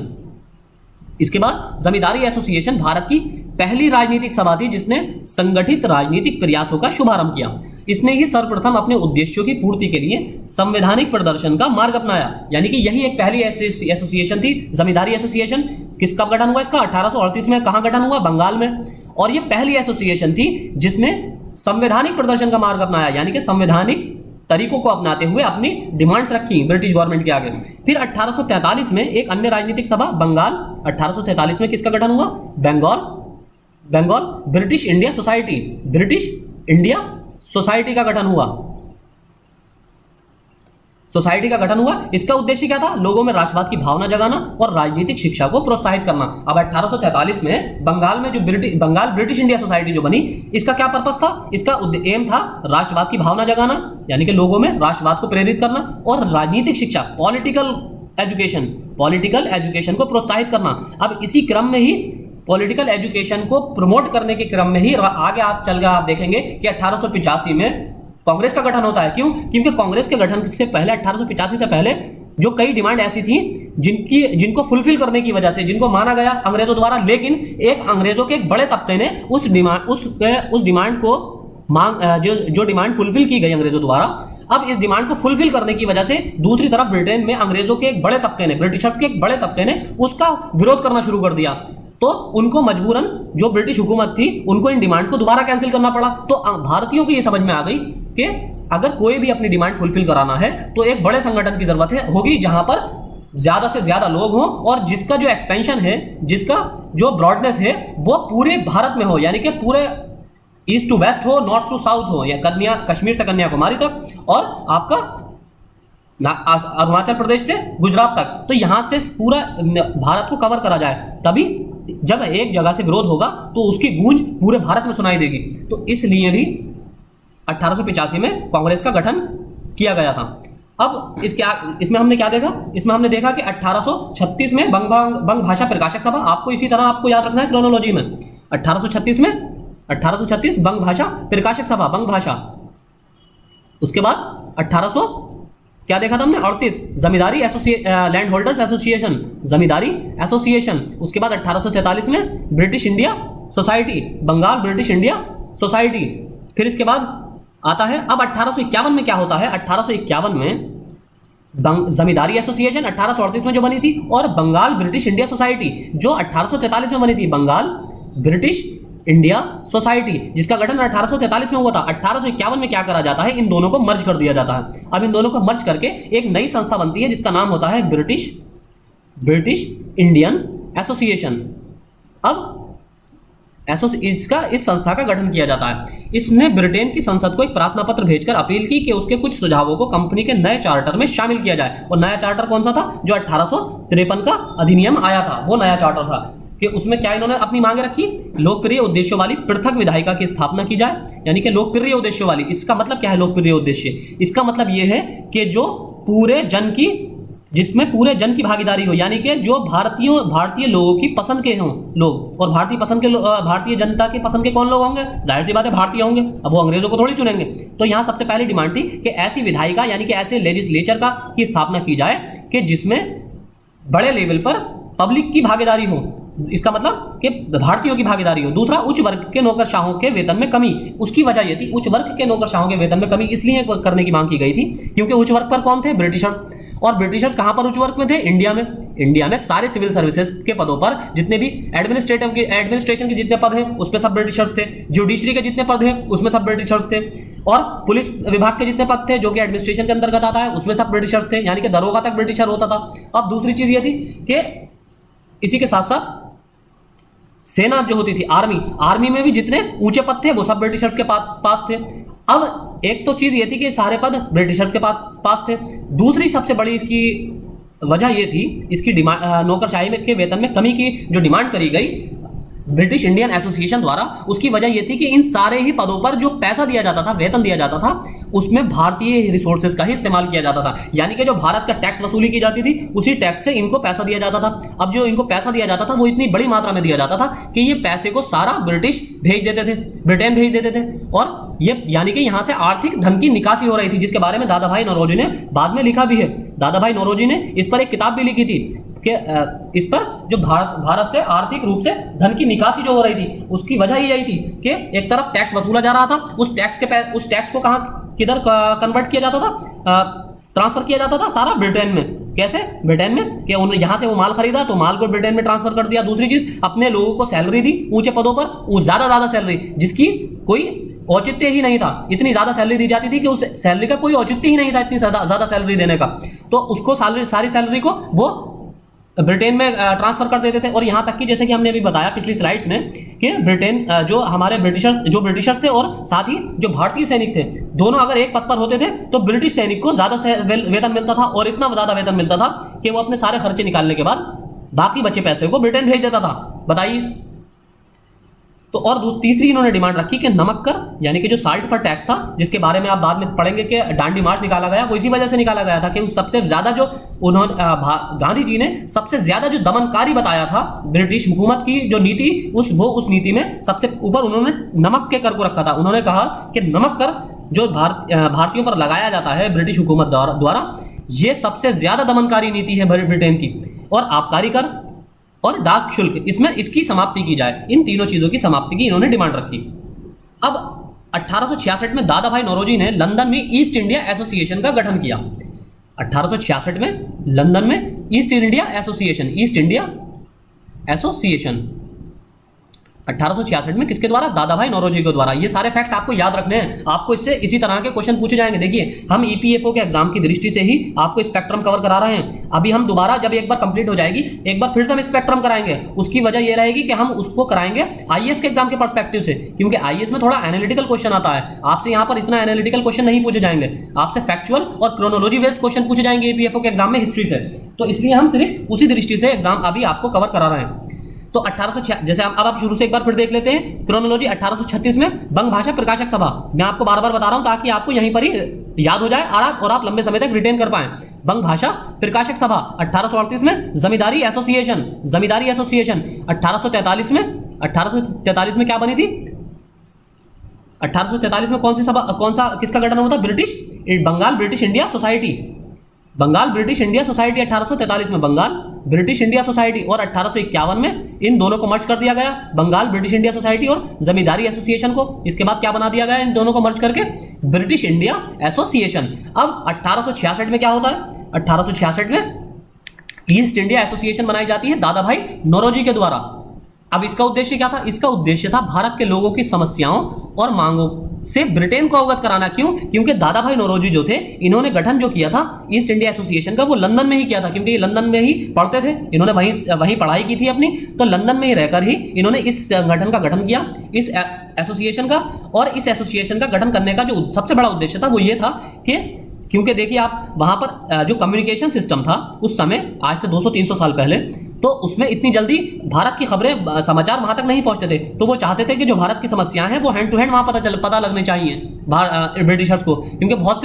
इसके बाद जमींदारी एसोसिएशन भारत की पहली राजनीतिक सभा थी जिसने संगठित राजनीतिक प्रयासों का शुभारंभ किया। इसने ही सर्वप्रथम अपने उद्देश्यों की पूर्ति के लिए संवैधानिक प्रदर्शन का मार्ग अपनाया। यानी कि यही एक पहली एसोसिएशन थी, जमींदारी एसोसिएशन। किसका गठन हुआ इसका? 1838 में। कहां गठन हुआ? बंगाल में। और ये पहली एसोसिएशन थी जिसने संवैधानिक प्रदर्शन का मार्ग अपनाया, यानी कि संवैधानिक तरीकों को अपनाते हुए अपनी डिमांड्स रखी ब्रिटिश गवर्नमेंट के आगे। फिर 1843 में एक अन्य राजनीतिक सभा बंगाल, 1843 में किसका गठन हुआ? Bengal British India society, British India society का गठन हुआ। इसका उद्देश्य क्या था? लोगों में राष्ट्रवाद की भावना जगाना और राजनीतिक शिक्षा को प्रोत्साहित करना। अब 1843 में बंगाल में जो बंगाल ब्रिटिश इंडिया सोसाइटी जो बनी, इसका क्या पर्पस था? इसका एम था राष्ट्रवाद की भावना जगाना, यानी कि लोगों में राष्ट्रवाद को प्रेरित करना, और राजनीतिक शिक्षा, पॉलिटिकल एजुकेशन को प्रोत्साहित करना। अब इसी क्रम में ही पॉलिटिकल एजुकेशन को प्रमोट करने के क्रम में ही आगे आप देखेंगे कि 1885 में कांग्रेस का गठन होता है। क्यों? क्योंकि कांग्रेस के गठन से पहले, 1885 से पहले जो कई डिमांड ऐसी थी जिनको फुलफिल करने की वजह से, जिनको माना गया अंग्रेजों द्वारा, लेकिन एक अंग्रेजों के एक बड़े तबके ने उस डिमांड को जो डिमांड फुलफिल की गई अंग्रेजों द्वारा, अब इस डिमांड को फुलफिल करने की वजह से दूसरी तरफ ब्रिटेन में अंग्रेजों के एक बड़े तबके ने, ब्रिटिशर्स के एक बड़े तबके ने उसका विरोध करना शुरू कर दिया। तो उनको मजबूरन, जो ब्रिटिश हुकूमत थी, उनको इन डिमांड को दोबारा कैंसिल करना पड़ा। तो भारतीयों को ये समझ में आ गई कि अगर कोई भी अपनी डिमांड फुलफिल कराना है तो एक बड़े संगठन की जरूरत होगी जहां पर ज्यादा से ज्यादा लोग हों और जिसका जो एक्सपेंशन है, जिसका जो ब्रॉडनेस है वो पूरे भारत में हो, यानी कि पूरे ईस्ट टू वेस्ट हो, नॉर्थ टू साउथ हो, या कश्मीर से कन्याकुमारी तक और आपका अरुणाचल प्रदेश से गुजरात तक। तो यहां से पूरा भारत को कवर करा जाए, तभी जब एक जगह से विरोध होगा तो उसकी गूंज पूरे भारत में सुनाई देगी। तो इसलिए भी 1885 में कांग्रेस का गठन किया गया था। अब इसमें हमने क्या देखा? इसमें हमने देखा कि 1836 में बंग भाषा प्रकाशक सभा, आपको इसी तरह आपको याद रखना है क्रोनोलॉजी में, 1836 बंग भाषा प्रकाशक सभा, बंग भाषा। उसके बाद 1800 क्या देखा था हमने? 38 Zamindari land holders association, Zamindari association. उसके बाद 1843 में British India society, Bengal British India society. फिर इसके बाद आता है, अब 1851 में क्या होता है? 1851 में जमींदारी एसोसिएशन 1838 में जो बनी थी, और बंगाल ब्रिटिश इंडिया सोसाइटी जो 1843 में बनी थी, बंगाल ब्रिटिश इंडिया सोसाइटी, जिसका गठन 1843 में हुआ था। 1851 में क्या करा जाता है? इन दोनों को मर्ज कर दिया जाता है। अब इन दोनों को मर्ज करके एक नई संस्था बनती है जिसका नाम होता है ब्रिटिश इंडियन एसोसिएशन। अब इस संस्था का गठन किया जाता है। इसने ब्रिटेन की संसद को एक प्रार्थना पत्र भेजकर अपील की कि उसके कुछ सुझावों को कंपनी के नए चार्टर में शामिल किया जाए। और नया चार्टर कौन सा था? जो 1853 का अधिनियम आया था, वो नया चार्टर था। कि उसमें क्या इन्होंने अपनी मांगे रखी? लोकप्रिय उद्देश्यों वाली पृथक विधायिका की स्थापना की जाए, यानी कि लोकप्रिय उद्देश्यों वाली। इसका मतलब क्या है लोकप्रिय उद्देश्य? इसका मतलब यह है कि जो पूरे जन की, जिसमें पूरे जन की भागीदारी हो, यानी कि जो भारतीय लोगों की पसंद के हों लोग, और भारतीय जनता के पसंद के कौन लोग होंगे? जाहिर सी बात है भारतीय होंगे, अब वो अंग्रेजों को थोड़ी चुनेंगे। तो यहाँ सबसे पहली डिमांड थी कि ऐसी विधायिका, यानी कि ऐसे लेजिस्लेचर की स्थापना की जाए कि जिसमें बड़े लेवल पर पब्लिक की भागीदारी हो। इसका मतलब कि भारतीयों की भागीदारी हो। दूसरा, उच्च वर्ग के नौकरशाहों के वेतन में कमी। उसकी वजह यह थी, उच्च वर्ग के नौकरशाहों के वेतन में कमी इसलिए करने की मांग की गई थी क्योंकि उच्च वर्ग पर कौन थे? ब्रिटिशर्स। और ब्रिटिशर्स कहां पर उच्च वर्ग में थे? इंडिया में सारे सिविल सर्विसेज के पदों पर जितने भी एडमिनिस्ट्रेशन के जितने पद हैं उस पर सब ब्रिटिशर्स थे। जुडिशरी के जितने पद हैं उसमें सब ब्रिटिशर्स थे। और पुलिस विभाग के जितने पद थे जो कि एडमिनिस्ट्रेशन के अंतर्गत आता है उसमें सब ब्रिटिशर्स थे, यानी कि दरोगा तक ब्रिटिशर होता था। अब दूसरी चीज यह थी कि इसी के साथ साथ सेना जो होती थी, आर्मी में भी जितने ऊंचे पद थे वो सब ब्रिटिशर्स के पास थे। अब एक तो चीज ये थी कि सारे पद ब्रिटिशर्स के पास थे। दूसरी सबसे बड़ी इसकी वजह ये थी, इसकी डिमांड नौकरशाही में के वेतन में कमी की जो डिमांड करी गई ब्रिटिश इंडियन एसोसिएशन द्वारा, उसकी वजह यह थी कि इन सारे ही पदों पर जो पैसा दिया जाता था, वेतन दिया जाता था, उसमें भारतीय रिसोर्सेज का ही इस्तेमाल किया जाता था। यानी कि जो भारत का टैक्स वसूली की जाती थी उसी टैक्स से इनको पैसा दिया जाता था। अब जो इनको पैसा दिया जाता था वो इतनी बड़ी मात्रा में दिया जाता था कि ये पैसे को सारा ब्रिटेन भेज देते थे। और ये यानी कि यहाँ से आर्थिक धन की निकासी हो रही थी, जिसके बारे में दादा भाई नौरोजी ने बाद में लिखा भी है। दादा भाई नौरोजी ने इस पर एक किताब भी लिखी थी कि इस पर जो भारत से आर्थिक रूप से धन की निकासी जो हो रही थी उसकी वजह यही थी कि एक तरफ टैक्स वसूला जा रहा था, उस टैक्स को किधर कन्वर्ट किया जाता था? ट्रांसफर किया जाता था सारा ब्रिटेन में। कैसे? ब्रिटेन में कि यहाँ से वो माल खरीदा तो माल को ब्रिटेन में ट्रांसफर कर दिया। दूसरी चीज, अपने लोगों को सैलरी दी ऊंचे पदों पर, ज्यादा सैलरी जिसकी कोई औचित्य ही नहीं था। इतनी ज्यादा सैलरी दी जाती थी कि उस सैलरी का कोई औचित्य ही नहीं था, इतनी ज्यादा सैलरी देने का। तो उसको सारी सैलरी को वो ब्रिटेन में ट्रांसफर कर देते थे। और यहाँ तक कि जैसे कि हमने अभी बताया पिछली स्लाइड्स में कि ब्रिटेन जो हमारे ब्रिटिशर्स थे और साथ ही जो भारतीय सैनिक थे, दोनों अगर एक पद पर होते थे तो ब्रिटिश सैनिक को ज्यादा वेतन मिलता था, और इतना ज्यादा वेतन मिलता था कि वो अपने सारे खर्चे निकालने के बाद बाकी बचे पैसे को ब्रिटेन भेज देता था। बताइए। तो और तीसरी इन्होंने डिमांड रखी कि नमक कर, यानी कि जो साल्ट पर टैक्स था, जिसके बारे में आप बाद में पढ़ेंगे कि दांडी मार्च निकाला गया, वो इसी वजह से निकाला गया था कि उस सबसे ज्यादा जो उन्होंने गांधी जी ने सबसे ज्यादा जो दमनकारी बताया था ब्रिटिश हुकूमत की जो नीति, उस नीति में सबसे ऊपर उन्होंने नमक के कर को रखा था। उन्होंने कहा कि नमक कर जो भारतीयों पर लगाया जाता है ब्रिटिश हुकूमत द्वारा, ये सबसे ज्यादा दमनकारी नीति है ब्रिटेन की। और आबकारी कर और डाक शुल्क, इसमें इसकी समाप्ति की जाए, इन तीनों चीजों की समाप्ति की इन्होंने डिमांड रखी। अब 1866 में दादा भाई नौरोजी ने लंदन में ईस्ट इंडिया एसोसिएशन का गठन किया। 1866 में लंदन में east India association, east India association 1866 में किसके द्वारा? दादा भाई नौरोजी के द्वारा। ये सारे फैक्ट आपको याद रखने हैं, आपको इससे इसी तरह के क्वेश्चन पूछे जाएंगे। देखिए हम ईपीएफओ के एग्जाम की दृष्टि से ही आपको स्पेक्ट्रम कवर करा रहे हैं। अभी हम दोबारा जब एक बार कंप्लीट हो जाएगी, एक बार फिर से हम स्पेक्ट्रम कराएंगे। उसकी वजह यह रहेगी कि हम उसको कराएंगे आईएएस के एग्जाम के पर्सपेक्टिव से, क्योंकि आईएएस में थोड़ा एनालिटिकल क्वेश्चन आता है। आपसे यहाँ पर इतना एनालिटिकल क्वेश्चन नहीं पूछे जाएंगे, आपसे फैक्चुअल और क्रोनोलॉजी बेस्ड क्वेश्चन पूछे जाएंगे ईपीएफओ के एग्जाम में हिस्ट्री से। तो इसलिए हम सिर्फ उसी दृष्टि से एग्जाम अभी आपको कवर करा रहे हैं। तो 1806 जैसे अब आप शुरू से एक बार फिर देख लेते हैं क्रोनोलॉजी। 1836 में बंग भाषा प्रकाशक सभा, मैं आपको बार बार बता रहा हूं ताकि आपको यहीं पर ही याद हो जाए और आप लंबे समय तक रिटेन कर पाएं। बंग भाषा प्रकाशक सभा 1838 में जमींदारी एसोसिएशन, जमींदारी एसोसिएशन 1843 में क्या बनी थी? 1843 में कौन सी सभा, कौन सा किसका गठन हुआ था? Bengal British India society, Bengal British India society 1843 में बंगाल ब्रिटिश इंडिया सोसाइटी। और 1851 में इन दोनों को मर्ज कर दिया गया, बंगाल ब्रिटिश इंडिया सोसाइटी और जमींदारी एसोसिएशन को। इसके बाद क्या बना दिया गया इन दोनों को मर्ज करके? British India association. अब 1866 में क्या होता है? 1866 में ईस्ट इंडिया एसोसिएशन बनाई जाती है दादा भाई नौरोजी के द्वारा। अब इसका उद्देश्य क्या था? इसका उद्देश्य था भारत के लोगों की समस्याओं और मांगों से ब्रिटेन को अवगत कराना। क्यों? क्योंकि दादा भाई नौरोजी जो थे, इन्होंने गठन जो किया था ईस्ट इंडिया एसोसिएशन का, वो लंदन में ही किया था, क्योंकि ये लंदन में ही पढ़ते थे, इन्होंने वहीं पढ़ाई की थी अपनी। तो लंदन में ही रहकर ही इन्होंने इस संगठन का गठन किया, इस एसोसिएशन का। और इस एसोसिएशन का गठन करने का जो सबसे बड़ा उद्देश्य था वो ये था कि, क्योंकि देखिए आप वहां पर जो कम्युनिकेशन सिस्टम था उस समय, आज से 200-300 साल पहले, तो उसमें इतनी जल्दी भारत की खबरें, समाचार वहां तक नहीं पहुंचते थे। तो वो चाहते थे कि जो भारत की समस्याएं हैं वो हैंड टू हैंड वहां पता लगने चाहिए ब्रिटिशर्स को। क्योंकि बहुत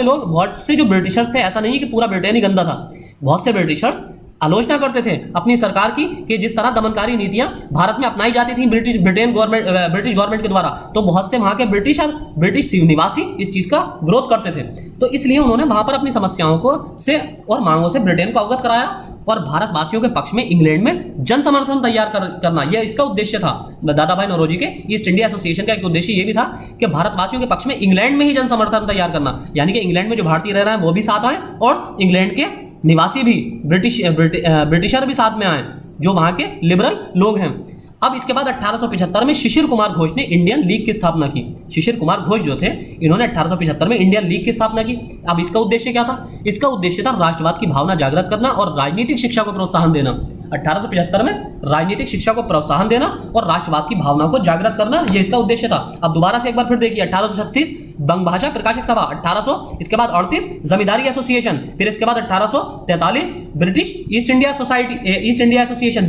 से जो ब्रिटिशर्स थे, ऐसा नहीं कि पूरा ब्रिटेन ही गंदा था, बहुत से ब्रिटिशर्स आलोचना करते थे अपनी सरकार की कि जिस तरह दमनकारी नीतियां भारत में अपनाई जाती थी ब्रिटिश गवर्नमेंट के द्वारा, तो बहुत से वहां के ब्रिटिश निवासी इस चीज का विरोध करते थे। तो इसलिए उन्होंने वहां पर अपनी समस्याओं को से और मांगों से ब्रिटेन को अवगत कराया और भारतवासियों के पक्ष में इंग्लैंड में जन समर्थन तैयार करना, यह इसका उद्देश्य था। दादा भाई नौरोजी के ईस्ट इंडिया एसोसिएशन का एक उद्देश्य यह भी था कि भारतवासियों के पक्ष में इंग्लैंड में ही जन समर्थन तैयार करना, यानी कि इंग्लैंड में जो भारतीय रह रहे हैं वो भी साथ आए और इंग्लैंड के निवासी भी ब्रिटिशर भी साथ में आए, जो वहां के लिबरल लोग हैं। अब इसके बाद 1875 में शिशिर कुमार घोष ने इंडियन लीग की स्थापना की। शिशिर कुमार घोष जो थे, इन्होंने 1875 में इंडियन लीग की स्थापना की। अब इसका उद्देश्य क्या था? इसका उद्देश्य था राष्ट्रवाद की भावना जागृत करना और राजनीतिक शिक्षा को प्रोत्साहन देना। 1875 में राजनीतिक शिक्षा को प्रोत्साहन देना और राष्ट्रवाद की भावना को जागृत करना, यह इसका उद्देश्य था। अब दोबारा से एक बार फिर देखिए, 1836 बंग भाषा प्रकाशक सभा, 1800 इसके बाद 38 जमींदारी एसोसिएशन, फिर इसके बाद 1843 British East India society, East India association,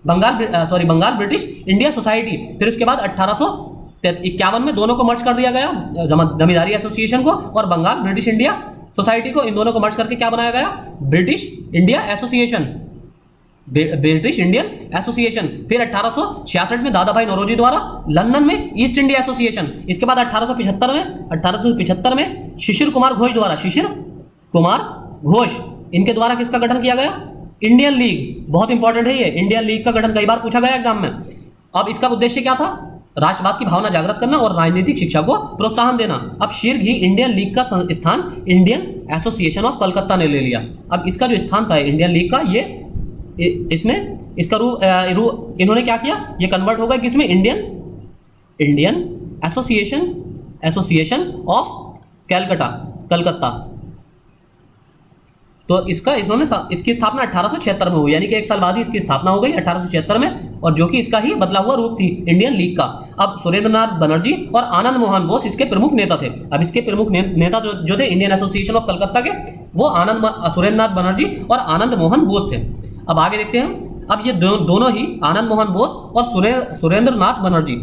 Bengal British India society. फिर उसके बाद 1851 में दोनों को मर्ज कर दिया गया, जमींदारी एसोसिएशन को और बंगाल ब्रिटिश इंडिया सोसाइटी को। इन दोनों को मर्ज करके क्या बनाया गया? British India association, British Indian association. फिर 1866 में दादा भाई नौरोजी द्वारा लंदन में ईस्ट इंडिया एसोसिएशन। इसके बाद 1875 में शिशिर कुमार घोष द्वारा, शिशिर कुमार घोष, इनके द्वारा किसका गठन किया गया? Indian league. बहुत इंपॉर्टेंट है ये, इंडियन लीग का गठन कई बार पूछा गया एग्जाम में। अब इसका उद्देश्य क्या था? राष्ट्रवाद की भावना जागृत करना और राजनीतिक शिक्षा को प्रोत्साहन देना। अब शीघ्र ही इंडियन लीग का स्थान इंडियन एसोसिएशन ऑफ कलकत्ता ने ले लिया। अब इसका जो स्थान था इंडियन लीग का, ये इसने इसका रूप इन्होंने क्या किया? ये कन्वर्ट होगा किसमें? Indian association of Calcutta. तो इसकी स्थापना 1876 में हुई, यानी कि एक साल बाद ही इसकी स्थापना हो गई 1876 में, और जो कि इसका ही बदला हुआ रूप थी इंडियन लीग का। अब सुरेंद्रनाथ बनर्जी और आनंद मोहन बोस इसके प्रमुख नेता थे। अब इसके प्रमुख नेता जो थे इंडियन एसोसिएशन ऑफ कलकत्ता के, वो सुरेंद्रनाथ बनर्जी और आनंद मोहन बोस थे। अब आगे देखते हैं। अब ये दोनों ही आनंद मोहन बोस और सुरेंद्रनाथ बनर्जी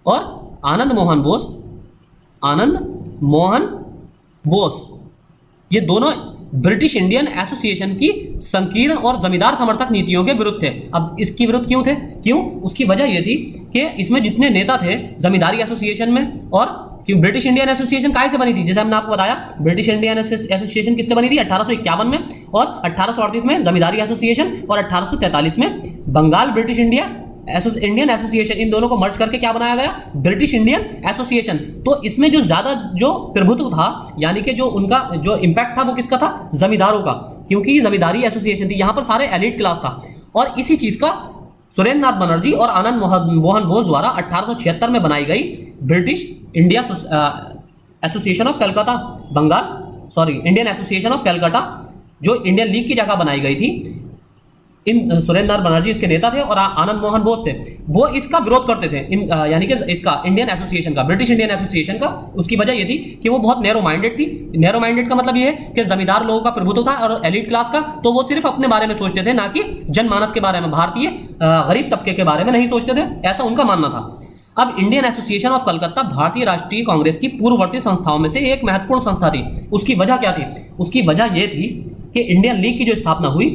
और आनंद मोहन बोस, ये दोनों ब्रिटिश इंडियन एसोसिएशन की संकीर्ण और जमींदार समर्थक नीतियों के विरुद्ध थे। अब इसकी विरुद्ध क्यों थे? क्यों? उसकी वजह यह थी कि इसमें जितने नेता थे जमींदारी एसोसिएशन में, और कि ब्रिटिश इंडियन एसोसिएशन काहे से बनी थी? जैसे हमने आपको बताया, ब्रिटिश इंडियन एसोसिएशन किससे बनी थी? 1851 में, और 1838 में जमींदारी एसोसिएशन, और 1843 में बंगाल ब्रिटिश इंडियन एसोसिएशन, इन दोनों को मर्ज करके क्या बनाया गया? British Indian association. तो इसमें जो ज्यादा जो प्रभुत्व था, यानी कि जो उनका जो इंपैक्ट था वो किसका था? जमींदारों का, क्योंकि जमींदारी एसोसिएशन थी, यहां पर सारे एलिट क्लास था। और इसी चीज का सुरेंद्र नाथ बनर्जी और आनंद मोहन बोस द्वारा 1876 में बनाई गई British India association of Calcutta, Indian association of Calcutta, जो इंडियन लीग की जगह बनाई गई थी। इन सुरेंद्र नाथ बनर्जी इसके नेता थे और आनंद मोहन बोस थे, वो इसका विरोध करते थे, यानी कि इसका इंडियन एसोसिएशन का, ब्रिटिश इंडियन एसोसिएशन का। उसकी वजह ये थी कि वो बहुत नैरो माइंडेड थी। नैरो माइंडेड का मतलब ये है कि जमींदार लोगों का प्रभुत्व था और एलिट क्लास का, तो वो सिर्फ अपने बारे में सोचते थे, ना कि जनमानस के बारे में, भारतीय गरीब तबके के बारे में नहीं सोचते थे, ऐसा उनका मानना था। अब इंडियन एसोसिएशन ऑफ कलकत्ता भारतीय राष्ट्रीय कांग्रेस की पूर्ववर्ती संस्थाओं में से एक महत्वपूर्ण संस्था थी। उसकी वजह क्या थी? उसकी वजह यह थी कि इंडियन लीग की जो स्थापना हुई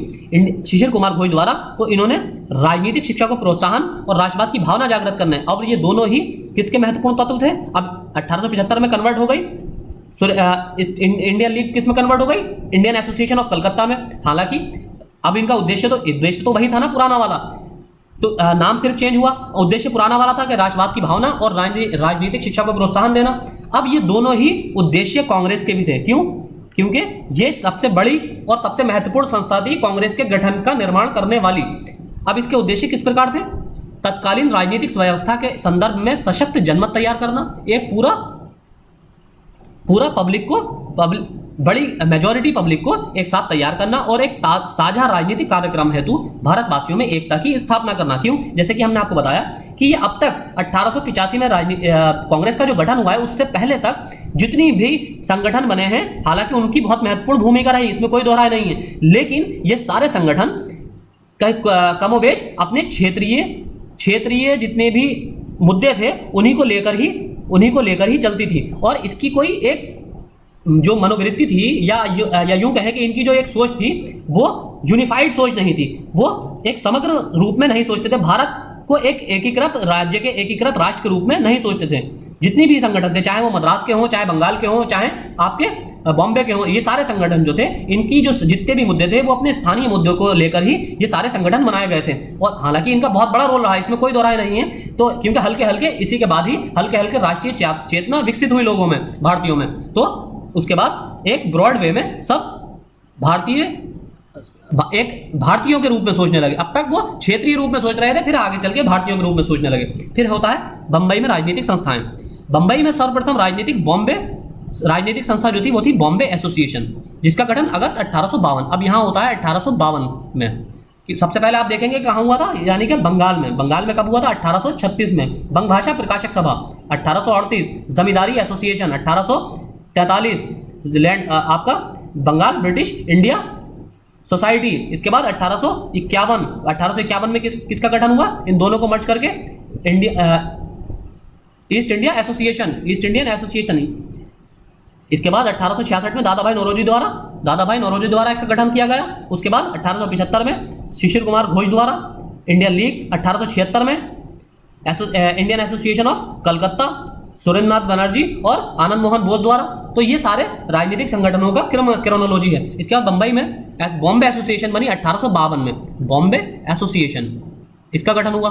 शिशिर कुमार घोष द्वारा, तो इन्होंने राजनीतिक शिक्षा को प्रोत्साहन और राष्ट्रवाद की भावना जागृत करना है। अब ये दोनों ही किसके महत्वपूर्ण तत्व थे? अब 1875 में कन्वर्ट हो गई इंडियन लीग, किस में कन्वर्ट हो गई? इंडियन एसोसिएशन ऑफ कलकत्ता में। हालांकि अब इनका उद्देश्य तो वही था ना, पुराना वाला, तो नाम सिर्फ चेंज हुआ, उद्देश्य पुराना वाला था कि राष्ट्रवाद की भावना और राजनीतिक शिक्षा को प्रोत्साहन देना। अब ये दोनों ही उद्देश्य कांग्रेस के भी थे। क्यों? क्योंकि ये सबसे बड़ी और सबसे महत्वपूर्ण संस्था थी कांग्रेस के गठन का निर्माण करने वाली। अब इसके उद्देश्य किस प्रकार थे? तत्कालीन राजनीतिक व्यवस्था के संदर्भ में सशक्त जनमत तैयार करना, एक पूरा पब्लिक को, बड़ी मेजॉरिटी पब्लिक को एक साथ तैयार करना, और एक साझा राजनीतिक कार्यक्रम हेतु भारतवासियों में एकता की स्थापना करना। क्यों? जैसे कि हमने आपको बताया कि ये अब तक 1885 में कांग्रेस का जो गठन हुआ है, उससे पहले तक जितनी भी संगठन बने हैं, हालांकि उनकी बहुत महत्वपूर्ण भूमिका रही, इसमें कोई दोहराय नहीं है, लेकिन ये सारे संगठन कमोबेश अपने क्षेत्रीय जितने भी मुद्दे थे उन्हीं को लेकर ही चलती थी। और इसकी कोई एक जो मनोवृत्ति थी, या यूं कहें कि इनकी जो एक सोच थी, वो यूनिफाइड सोच नहीं थी, वो एक समग्र रूप में नहीं सोचते थे, भारत को एक एकीकृत राज्य के, एकीकृत राष्ट्र के रूप में नहीं सोचते थे। जितनी भी संगठन थे, चाहे वो मद्रास के हों, चाहे बंगाल के हों, चाहे आपके बॉम्बे के हों, ये सारे संगठन जो थे, इनकी जो जितने भी मुद्दे थे वो अपने स्थानीय मुद्दों को लेकर ही ये सारे संगठन बनाए गए थे। और हालांकि इनका बहुत बड़ा रोल रहा है, इसमें कोई दोहराय नहीं है। तो क्योंकि हल्के हल्के इसी के बाद ही हल्के राष्ट्रीय चेतना विकसित हुई लोगों में, भारतीयों में, तो उसके बाद एक ब्रॉड वे में सब भारतीयों के रूप में सोचने लगे। अब तक वो क्षेत्रीय रूप में सोच रहे थे, फिर आगे चल के भारतीयों के रूप में सोचने लगे। फिर होता है बंबई में राजनीतिक संस्थाएं। बंबई में सर्वप्रथम राजनीतिक संस्था जो थी वो थी बॉम्बे एसोसिएशन, जिसका गठन अगस्त 1852, अब यहाँ होता है 1852 में। सबसे पहले आप देखेंगे कहाँ हुआ था, यानी कि बंगाल में कब हुआ था? 1836 में। बंग भाषा प्रकाशक सभा 1838, जमींदारी एसोसिएशन 1843, लैंड आपका बंगाल ब्रिटिश इंडिया सोसाइटी। इसके बाद 1851 में किसका गठन हुआ? इन दोनों को मर्ज करके ईस्ट इंडियन एसोसिएशन। इसके बाद 1866 में दादाभाई नौरोजी द्वारा इसका गठन किया गया। उसके बाद 1875 में शिशिर कुमार घोष द्वारा इंडियन लीग, 1876 में Indian association of Calcutta, Surendra Nath Banerjee और आनंद मोहन बोस द्वारा। तो ये सारे राजनीतिक संगठनों का क्रोनोलॉजी है। इसके बाद बंबई में बॉम्बे एसोसिएशन बनी 1852 में, बॉम्बे एसोसिएशन, इसका गठन हुआ।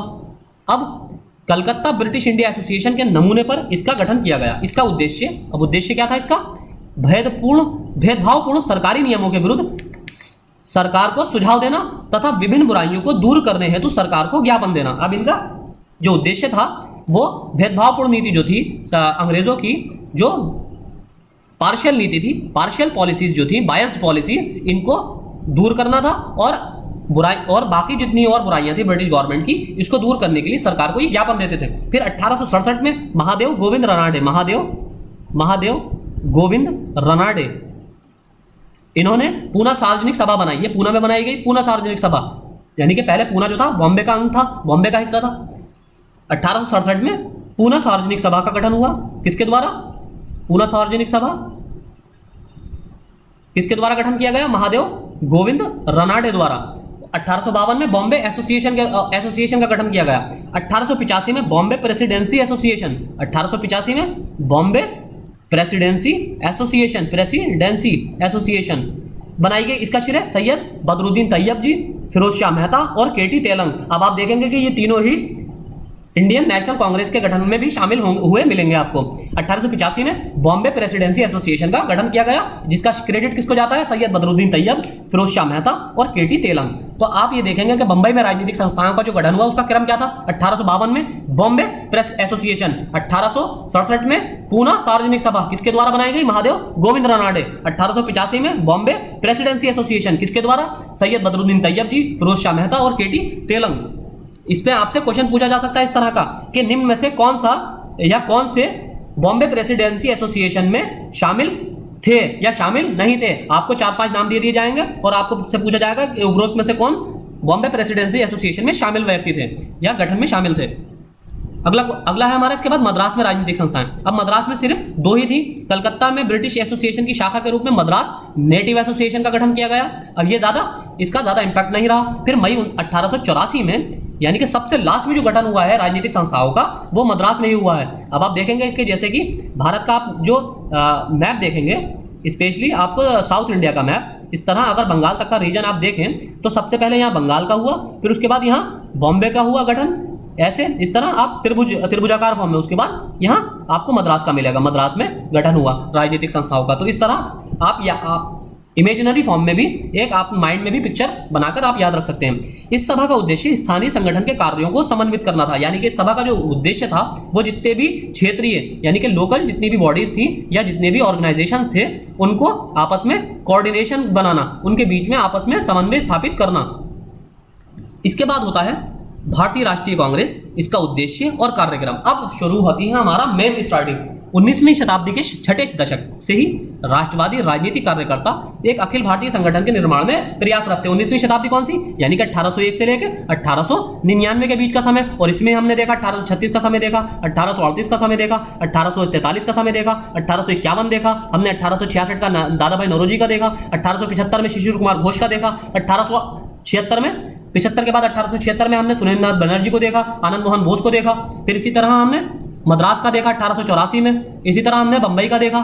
अब कलकत्ता ब्रिटिश इंडिया एसोसिएशन के नमूने पर इसका गठन किया गया। इसका उद्देश्य क्या था? इसका भेदभावपूर्ण सरकारी नियमों के विरुद्ध सरकार को सुझाव देना तथा विभिन्न बुराइयों को दूर करने हेतु सरकार को ज्ञापन देना। अब इनका जो उद्देश्य था वो भेदभावपूर्ण नीति जो थी अंग्रेजों की, जो पार्शियल नीति थी, पार्शियल पॉलिसीज जो थी, बायस्ड पॉलिसी, इनको दूर करना था, और बाकी जितनी और बुराइयां थी ब्रिटिश गवर्नमेंट की, इसको दूर करने के लिए सरकार को ये ज्ञापन देते थे। फिर 1867 में महादेव गोविंद रनाडे इन्होंने पूना सार्वजनिक सभा बनाई। ये पूना में बनाई गई पूना सार्वजनिक सभा, यानी कि पहले पूना जो था बॉम्बे का अंग था, बॉम्बे का हिस्सा था। 1867 में पूना सार्वजनिक सभा का गठन हुआ। किसके द्वारा? पूना सार्वजनिक सभा किसके द्वारा गठन किया गया? महादेव गोविंद रनाडे द्वारा। 1852 में बॉम्बे एसोसिएशन का गठन किया गया। 1885 में बॉम्बे प्रेसिडेंसी एसोसिएशन, 1885 में बॉम्बे प्रेसिडेंसी एसोसिएशन बनाई गई। इसका श्रेय सैयद बदरुद्दीन तैयब जी, फिरोज शाह मेहता और केटी तेलंग। अब आप देखेंगे कि ये तीनों ही इंडियन नेशनल कांग्रेस के गठन में भी शामिल हुए मिलेंगे आपको। 1885 में बॉम्बे प्रेसिडेंसी एसोसिएशन का गठन किया गया, जिसका क्रेडिट किसको जाता है? सैयद बदरुद्दीन तैयब, फिरोज शाह मेहता और केटी तेलंग। तो आप ये देखेंगे कि बंबई में राजनीतिक संस्थाओं का जो गठन हुआ उसका क्रम क्या था? 1852 में बॉम्बे प्रेस एसोसिएशन, 1867 में पूना सार्वजनिक सभा किसके द्वारा बनाई गई? महादेव गोविंद रनाडे। 1885 में बॉम्बे प्रेसिडेंसी एसोसिएशन किसके द्वारा? सैयद बदरुद्दीन तैयब जी, फिरोज शाह मेहता और केटी तेलंग। इस पे आपसे क्वेश्चन पूछा जा सकता है इस तरह का कि निम्न में से कौन सा या कौन से बॉम्बे प्रेसिडेंसी एसोसिएशन में शामिल थे या शामिल नहीं थे। आपको 4-5 नाम दे दिए जाएंगे और आपको से पूछा जाएगा कि उपरोक्त में से कौन बॉम्बे प्रेसिडेंसी एसोसिएशन में शामिल व्यक्ति थे या गठन में शामिल थे। अगला है हमारा इसके बाद मद्रास में राजनीतिक संस्थाएं। अब मद्रास में सिर्फ 2 ही थी। कलकत्ता में ब्रिटिश एसोसिएशन की शाखा के रूप में मद्रास नेटिव एसोसिएशन का गठन किया गया। अब ये इसका ज्यादा इंपैक्ट नहीं रहा। फिर मई 1884 में, यानी कि सबसे लास्ट में जो गठन हुआ है राजनीतिक संस्थाओं का, वो मद्रास में ही हुआ है। अब आप देखेंगे कि जैसे कि भारत का आप जो मैप देखेंगे, स्पेशली आपको साउथ इंडिया का मैप, इस तरह अगर बंगाल तक का रीजन आप देखें तो सबसे पहले यहाँ बंगाल का हुआ, फिर उसके बाद यहाँ बॉम्बे का हुआ गठन, ऐसे इस तरह आप त्रिभुजाकार फॉर्म में, उसके बाद यहाँ आपको मद्रास का मिलेगा। मद्रास में गठन हुआ राजनीतिक संस्थाओं का। तो इस तरह आप इमेजिनरी फॉर्म में भी एक आप माइंड में भी पिक्चर बनाकर आप याद रख सकते हैं। इस सभा का उद्देश्य स्थानीय संगठन के कार्यों को समन्वित करना था। यानी कि इस सभा का जो उद्देश्य था वो जितने भी क्षेत्रीय यानी कि लोकल जितनी भी बॉडीज थी या जितने भी ऑर्गेनाइजेशन थे उनको आपस में कोऑर्डिनेशन बनाना, उनके बीच में आपस में समन्वय स्थापित करना। इसके बाद होता है भारतीय राष्ट्रीय कांग्रेस, इसका उद्देश्य और कार्यक्रम। अब शुरू होती है हमारा मेन स्टार्टिंग। 19वीं शताब्दी के 6ठे दशक से ही राष्ट्रवादी राजनीतिक कार्यकर्ता एक अखिल भारतीय संगठन के निर्माण में प्रयासरत थे। 19वीं शताब्दी कौन सी? यानी कि 1801 से लेकर 1899 के बीच का समय। और इसमें हमने देखा 1836 का समय देखा, 1838 का समय देखा, 1843 का समय देखा, 1851 देखा हमने, 1866 का दादा भाई नौरोजी का देखा, 1875 में शिशिर कुमार घोष का देखा, 1876 में 75 के बाद 1876 में हमने सुरेंद्रनाथ बनर्जी को देखा, आनंद मोहन बोस को देखा। फिर इसी तरह हमने मद्रास का देखा 1884 में। इसी तरह हमने बंबई का देखा,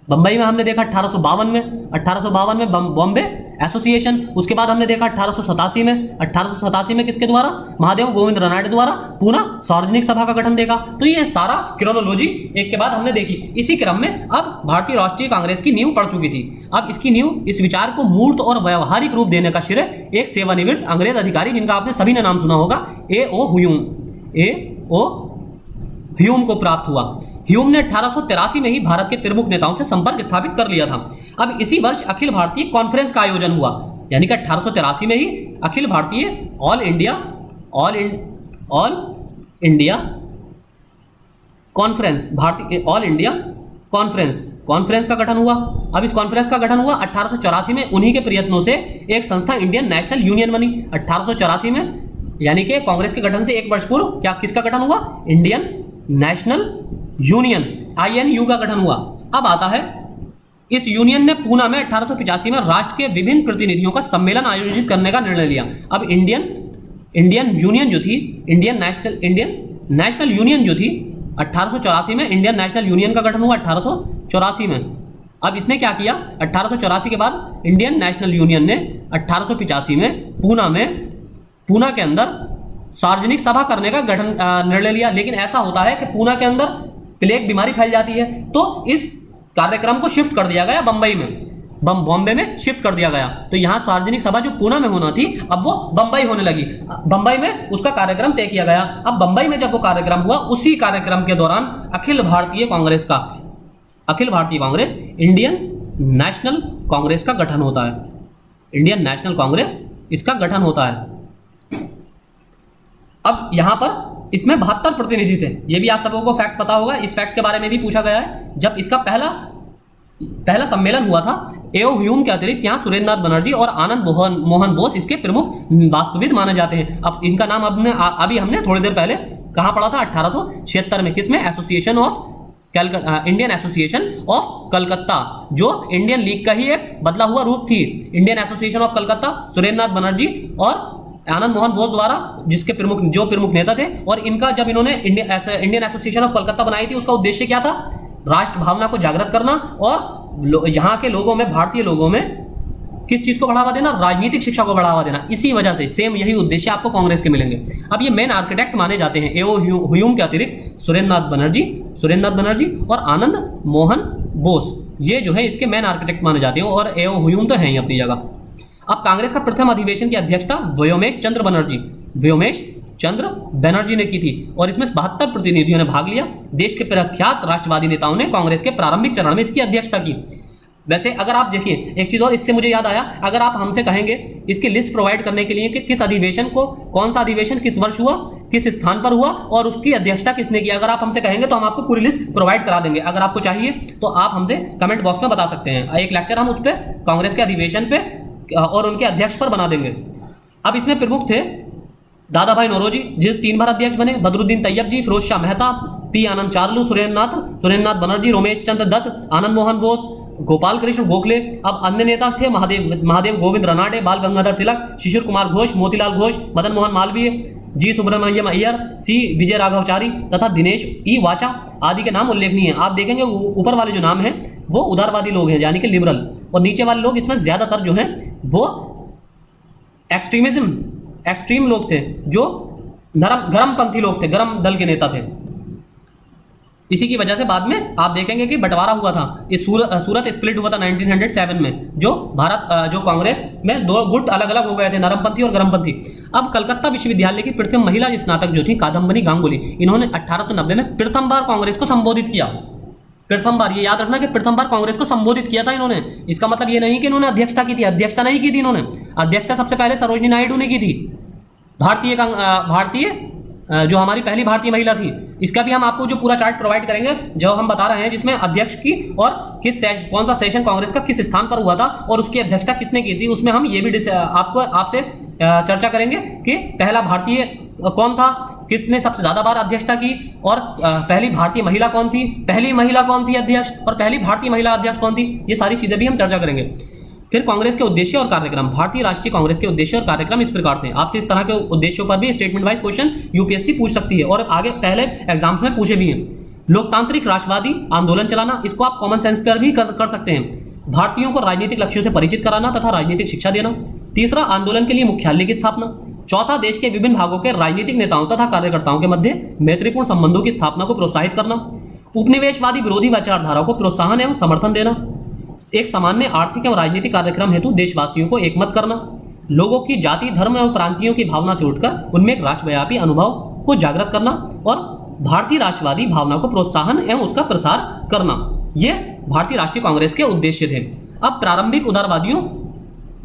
बंबई में हमने देखा 1852 में बॉम्बे एसोसिएशन। उसके बाद हमने देखा 1887 में किसके द्वारा? महादेव गोविंद रनाडे द्वारा पूना सार्वजनिक सभा का गठन देखा। तो ये सारा क्रोनोलॉजी एक के बाद हमने देखी। इसी क्रम में अब भारतीय राष्ट्रीय कांग्रेस की नींव पड़ चुकी थी। अब इसकी नींव, इस विचार को मूर्त और व्यवहारिक रूप देने का श्रेय एक सेवानिवृत्त अंग्रेज अधिकारी जिनका आपने सभी ने नाम सुना होगा, ए.ओ. ह्यूम को प्राप्त हुआ। ह्यूम ने 1883 में ही भारत के प्रमुख नेताओं से संपर्क स्थापित कर लिया था। अब इसी वर्ष अखिल भारतीय कॉन्फ्रेंस का आयोजन हुआ, यानी कि 1883 में ही Akhil Bharatiya all India conference, भारतीय ऑल इंडिया कॉन्फ्रेंस का गठन हुआ। अब इस कॉन्फ्रेंस का गठन हुआ 1884 में। उन्हीं के प्रयत्नों से एक संस्था इंडियन नेशनल यूनियन बनी 1884 में, यानी कि कांग्रेस के गठन से एक वर्ष पूर्व क्या किसका गठन हुआ? इंडियन नेशनल यूनियन, INU का गठन हुआ। अब आता है इस यूनियन ने पूना में 1885 में राष्ट्र के विभिन्न प्रतिनिधियों का सम्मेलन आयोजित करने का निर्णय लिया। अब इंडियन यूनियन जो थी, इंडियन नेशनल यूनियन जो थी 1884 में, इंडियन नेशनल यूनियन का गठन हुआ 1884 में। अब इसने क्या किया? 1884 के बाद इंडियन नेशनल यूनियन ने 1885 में पूना के अंदर सार्वजनिक सभा करने का गठन निर्णय लिया। लेकिन ऐसा होता है कि पूना के अंदर प्लेग बीमारी फैल जाती है, तो इस कार्यक्रम को शिफ्ट कर दिया गया बॉम्बे में शिफ्ट कर दिया गया। तो यहाँ सार्वजनिक सभा जो पूना में होना थी अब वो बंबई होने लगी। बंबई में उसका कार्यक्रम तय किया गया। अब बंबई में जब वो कार्यक्रम हुआ, उसी कार्यक्रम के दौरान अखिल भारतीय कांग्रेस इंडियन नेशनल कांग्रेस का गठन होता है। इंडियन नेशनल कांग्रेस इसका गठन होता है। अब यहां पर इसमें 72 प्रतिनिधि थे। ये भी आप सबों को फैक्ट पता होगा, इस फैक्ट के बारे में भी पूछा गया है। जब इसका पहला सम्मेलन हुआ था, ए.ओ. ह्यूम के अतिरिक्त यहाँ सुरेंद्रनाथ बनर्जी और आनंद मोहन बोस इसके प्रमुख वास्तुविद माने जाते हैं। अब इनका नाम अभी हमने थोड़ी देर पहले कहाँ पढ़ा था? 1876 में। किसमें? Association of Indian association of Calcutta, जो इंडियन लीग का ही एक बदला हुआ रूप थी। Indian association of Calcutta Surendranath Banerjee और आनंद मोहन बोस द्वारा, जिसके प्रमुख नेता थे। और इनका जब इन्होंने इंडियन एसोसिएशन ऑफ कलकत्ता बनाई थी, उसका उद्देश्य क्या था? राष्ट्र भावना को जागृत करना और यहाँ के लोगों में, भारतीय लोगों में किस चीज को बढ़ावा देना? राजनीतिक शिक्षा को बढ़ावा देना। इसी वजह से सेम यही उद्देश्य आपको कांग्रेस के मिलेंगे। अब ये मेन आर्किटेक्ट माने जाते हैं एओ ह्यूम के अतिरिक्त सुरेंद्रनाथ बनर्जी और आनंद मोहन बोस, ये जो है इसके मेन आर्किटेक्ट माने जाते हैं। और एओ ह्यूम तो है ही अपनी जगह। अब कांग्रेस का प्रथम अधिवेशन की अध्यक्षता व्योमेश चंद्र बनर्जी ने की थी और इसमें 72 प्रतिनिधियों ने भाग लिया। देश के प्रख्यात राष्ट्रवादी नेताओं ने कांग्रेस के प्रारंभिक चरण में इसकी अध्यक्षता की। वैसे अगर आप देखिए, एक चीज और इससे मुझे याद आया, अगर आप हमसे कहेंगे इसकी लिस्ट प्रोवाइड करने के लिए कि किस अधिवेशन को, कौन सा अधिवेशन किस वर्ष हुआ, किस स्थान पर हुआ और उसकी अध्यक्षता किसने की, अगर आप हमसे कहेंगे तो हम आपको पूरी लिस्ट प्रोवाइड करा देंगे। अगर आपको चाहिए तो आप हमसे कमेंट बॉक्स में बता सकते हैं। एक लेक्चर हम उस पर कांग्रेस के अधिवेशन पे और उनके अध्यक्ष पर बना देंगे। अब इसमें प्रमुख थे दादा भाई नौरोजी, जो 3 बार अध्यक्ष बने, बदरुद्दीन तैयब जी, फिरोज शाह मेहता, पी आनंद चार्लू, सुरेंद्रनाथ बनर्जी, रोमेश चंद्र दत्त, आनंद मोहन बोस, गोपाल कृष्ण गोखले। अब अन्य नेता थे महादेव गोविंद रनाडे, बाल गंगाधर तिलक, शिशिर कुमार घोष, मोतीलाल घोष, मदन मोहन मालवीय, जी सुब्रमण्यम अय्यर, सी विजय राघवचारी तथा दिनेश ई वाचा आदि के नाम उल्लेखनीय है। आप देखेंगे ऊपर वाले जो नाम है वो उदारवादी लोग हैं, यानी कि लिबरल, और नीचे वाले लोग इसमें ज्यादातर जो हैं वो एक्सट्रीम लोग थे, जो गरमपंथी लोग थे, गरम दल के नेता थे। इसी की वजह से बाद में आप देखेंगे कि बंटवारा हुआ था, इस सूरत स्प्लिट हुआ था 1907 में, जो कांग्रेस में 2 गुट अलग अलग हो गए थे, नरमपंथी और गरमपंथी। अब कलकत्ता विश्वविद्यालय की प्रथम महिला स्नातक जो थी कादम्बनी गांगुली, इन्होंने 1890 में प्रथम बार कांग्रेस को संबोधित किया। प्रथम बार, ये याद रखना कि प्रथम बार कांग्रेस को संबोधित किया था इन्होंने। इसका मतलब ये नहीं कि इन्होंने अध्यक्षता की थी, अध्यक्षता नहीं की थी इन्होंने। अध्यक्षता सबसे पहले सरोजिनी नायडू ने की थी, भारतीय जो हमारी पहली भारतीय महिला थी। इसका भी हम आपको जो पूरा चार्ट प्रोवाइड करेंगे, जो हम बता रहे हैं, जिसमें अध्यक्ष की और कौन सा सेशन कांग्रेस का किस स्थान पर हुआ था और उसकी अध्यक्षता किसने की थी, उसमें हम ये भी आपसे चर्चा करेंगे कि पहला भारतीय कौन था, किसने सबसे ज्यादा बार अध्यक्षता की, और पहली भारतीय महिला कौन थी, पहली महिला कौन थी अध्यक्ष, और पहली भारतीय महिला अध्यक्ष कौन थी। ये सारी चीजें भी हम चर्चा करेंगे। फिर कांग्रेस के उद्देश्य और कार्यक्रम, भारतीय राष्ट्रीय कांग्रेस के उद्देश्य और कार्यक्रम इस प्रकार थे। आपसे इस तरह के उद्देश्यों पर भी स्टेटमेंट वाइज क्वेश्चन यूपीएससी पूछ सकती है और आगे पहले एग्जाम्स में पूछे भी हैं। लोकतांत्रिक राष्ट्रवादी आंदोलन चलाना, इसको आप कॉमन सेंस पर भी कर सकते हैं। भारतीयों को राजनीतिक लक्ष्यों से परिचित कराना तथा राजनीतिक शिक्षा देना। तीसरा, आंदोलन के लिए मुख्यालय की स्थापना। चौथा, देश के विभिन्न भागों के राजनीतिक नेताओं तथा कार्यकर्ताओं के मध्य मैत्रीपूर्ण संबंधों की स्थापना को प्रोत्साहित करना। उपनिवेशवादी विरोधी विचारधाराओं को प्रोत्साहन एवं समर्थन देना। एक सामान्य आर्थिक एवं राजनीतिक कार्यक्रम हेतु देशवासियों को एकमत करना। लोगों की जाति, धर्म एवं प्रांतियों की भावना से उठकर उनमें एक राष्ट्रव्यापी अनुभव को जागृत करना और भारतीय राष्ट्रवादी भावना को प्रोत्साहन एवं उसका प्रसार करना। ये भारतीय राष्ट्रीय कांग्रेस के उद्देश्य थे। अब प्रारंभिक उदारवादियों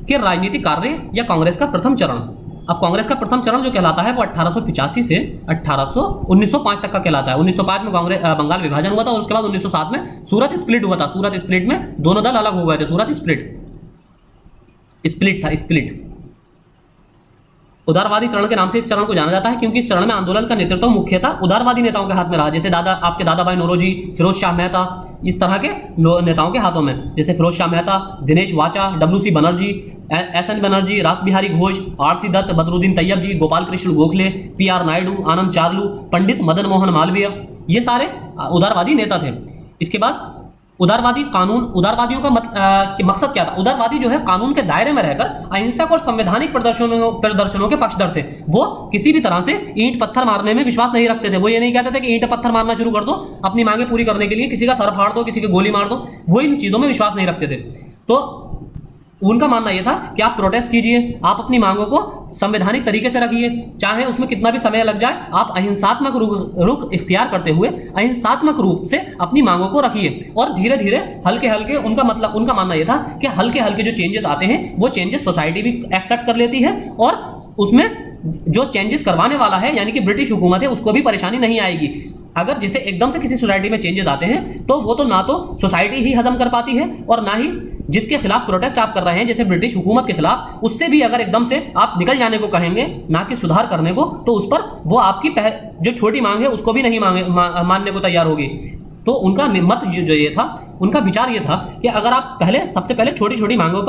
के राजनीतिक कार्य या कांग्रेस का प्रथम चरण। अब कांग्रेस का प्रथम चरण जो कहलाता है वो 1885 से 1905 तक का कहलाता है। 1905 में बंगाल विभाजन हुआ था और उसके बाद 1907 में सूरत स्प्लिट हुआ था। सूरत स्प्लिट में दोनों दल अलग हो गए थे। सूरत स्प्लिट था। उदारवादी चरण के नाम से इस चरण को जाना जाता है क्योंकि इस चरण में आंदोलन का नेतृत्व मुख्यतः उदारवादी नेताओं के हाथ में रहा, जैसे आपके दादा भाई नौरोजी, फिरोज शाह मेहता, इस तरह के नेताओं के हाथों में, जैसे फिरोज शाह मेहता, दिनेश वाचा, WC बनर्जी, SN बनर्जी, रास बिहारी घोष, RC दत्त, बदरुद्दीन तैयब जी, गोपाल कृष्ण गोखले, PR नायडू, आनंद चार्लू, पंडित मदन मोहन मालवीय, ये सारे उदारवादी नेता थे। इसके बाद उदारवादी कानून, उदारवादियों का मकसद क्या था? उदारवादी जो है कानून के दायरे में रहकर अहिंसक और संवैधानिक प्रदर्शनों के पक्षधर थे। वो किसी भी तरह से ईंट पत्थर मारने में विश्वास नहीं रखते थे। वो ये नहीं कहते थे कि ईंट पत्थर मारना शुरू कर दो अपनी मांगे पूरी करने के लिए, किसी का सर फाड़ दो, किसी की गोली मार दो, वो इन चीजों में विश्वास नहीं रखते थे। तो उनका मानना यह था कि आप प्रोटेस्ट कीजिए, आप अपनी मांगों को संवैधानिक तरीके से रखिए, चाहे उसमें कितना भी समय लग जाए, आप अहिंसात्मक रुख इख्तियार करते हुए अहिंसात्मक रूप से अपनी मांगों को रखिए और धीरे धीरे हल्के हल्के, उनका मानना यह था कि हल्के हल्के जो चेंजेस आते हैं वो चेंजेस सोसाइटी भी एक्सेप्ट कर लेती है और उसमें जो चेंजेस करवाने वाला है यानी कि ब्रिटिश हुकूमत है उसको भी परेशानी नहीं आएगी। अगर जैसे एकदम से किसी सोसाइटी में चेंजेस आते हैं तो वो तो ना तो सोसाइटी ही हजम कर पाती है और ना ही जिसके खिलाफ प्रोटेस्ट आप कर रहे हैं जैसे ब्रिटिश हुकूमत के खिलाफ, उससे भी अगर एकदम से आप निकल जाने को कहेंगे ना कि सुधार करने को, तो उस पर वो आपकी जो छोटी मांग है उसको भी नहीं मानने को तैयार होगी। तो उनका मत जो ये था, उनका विचार ये था कि अगर आप सबसे पहले छोटी छोटी मांगों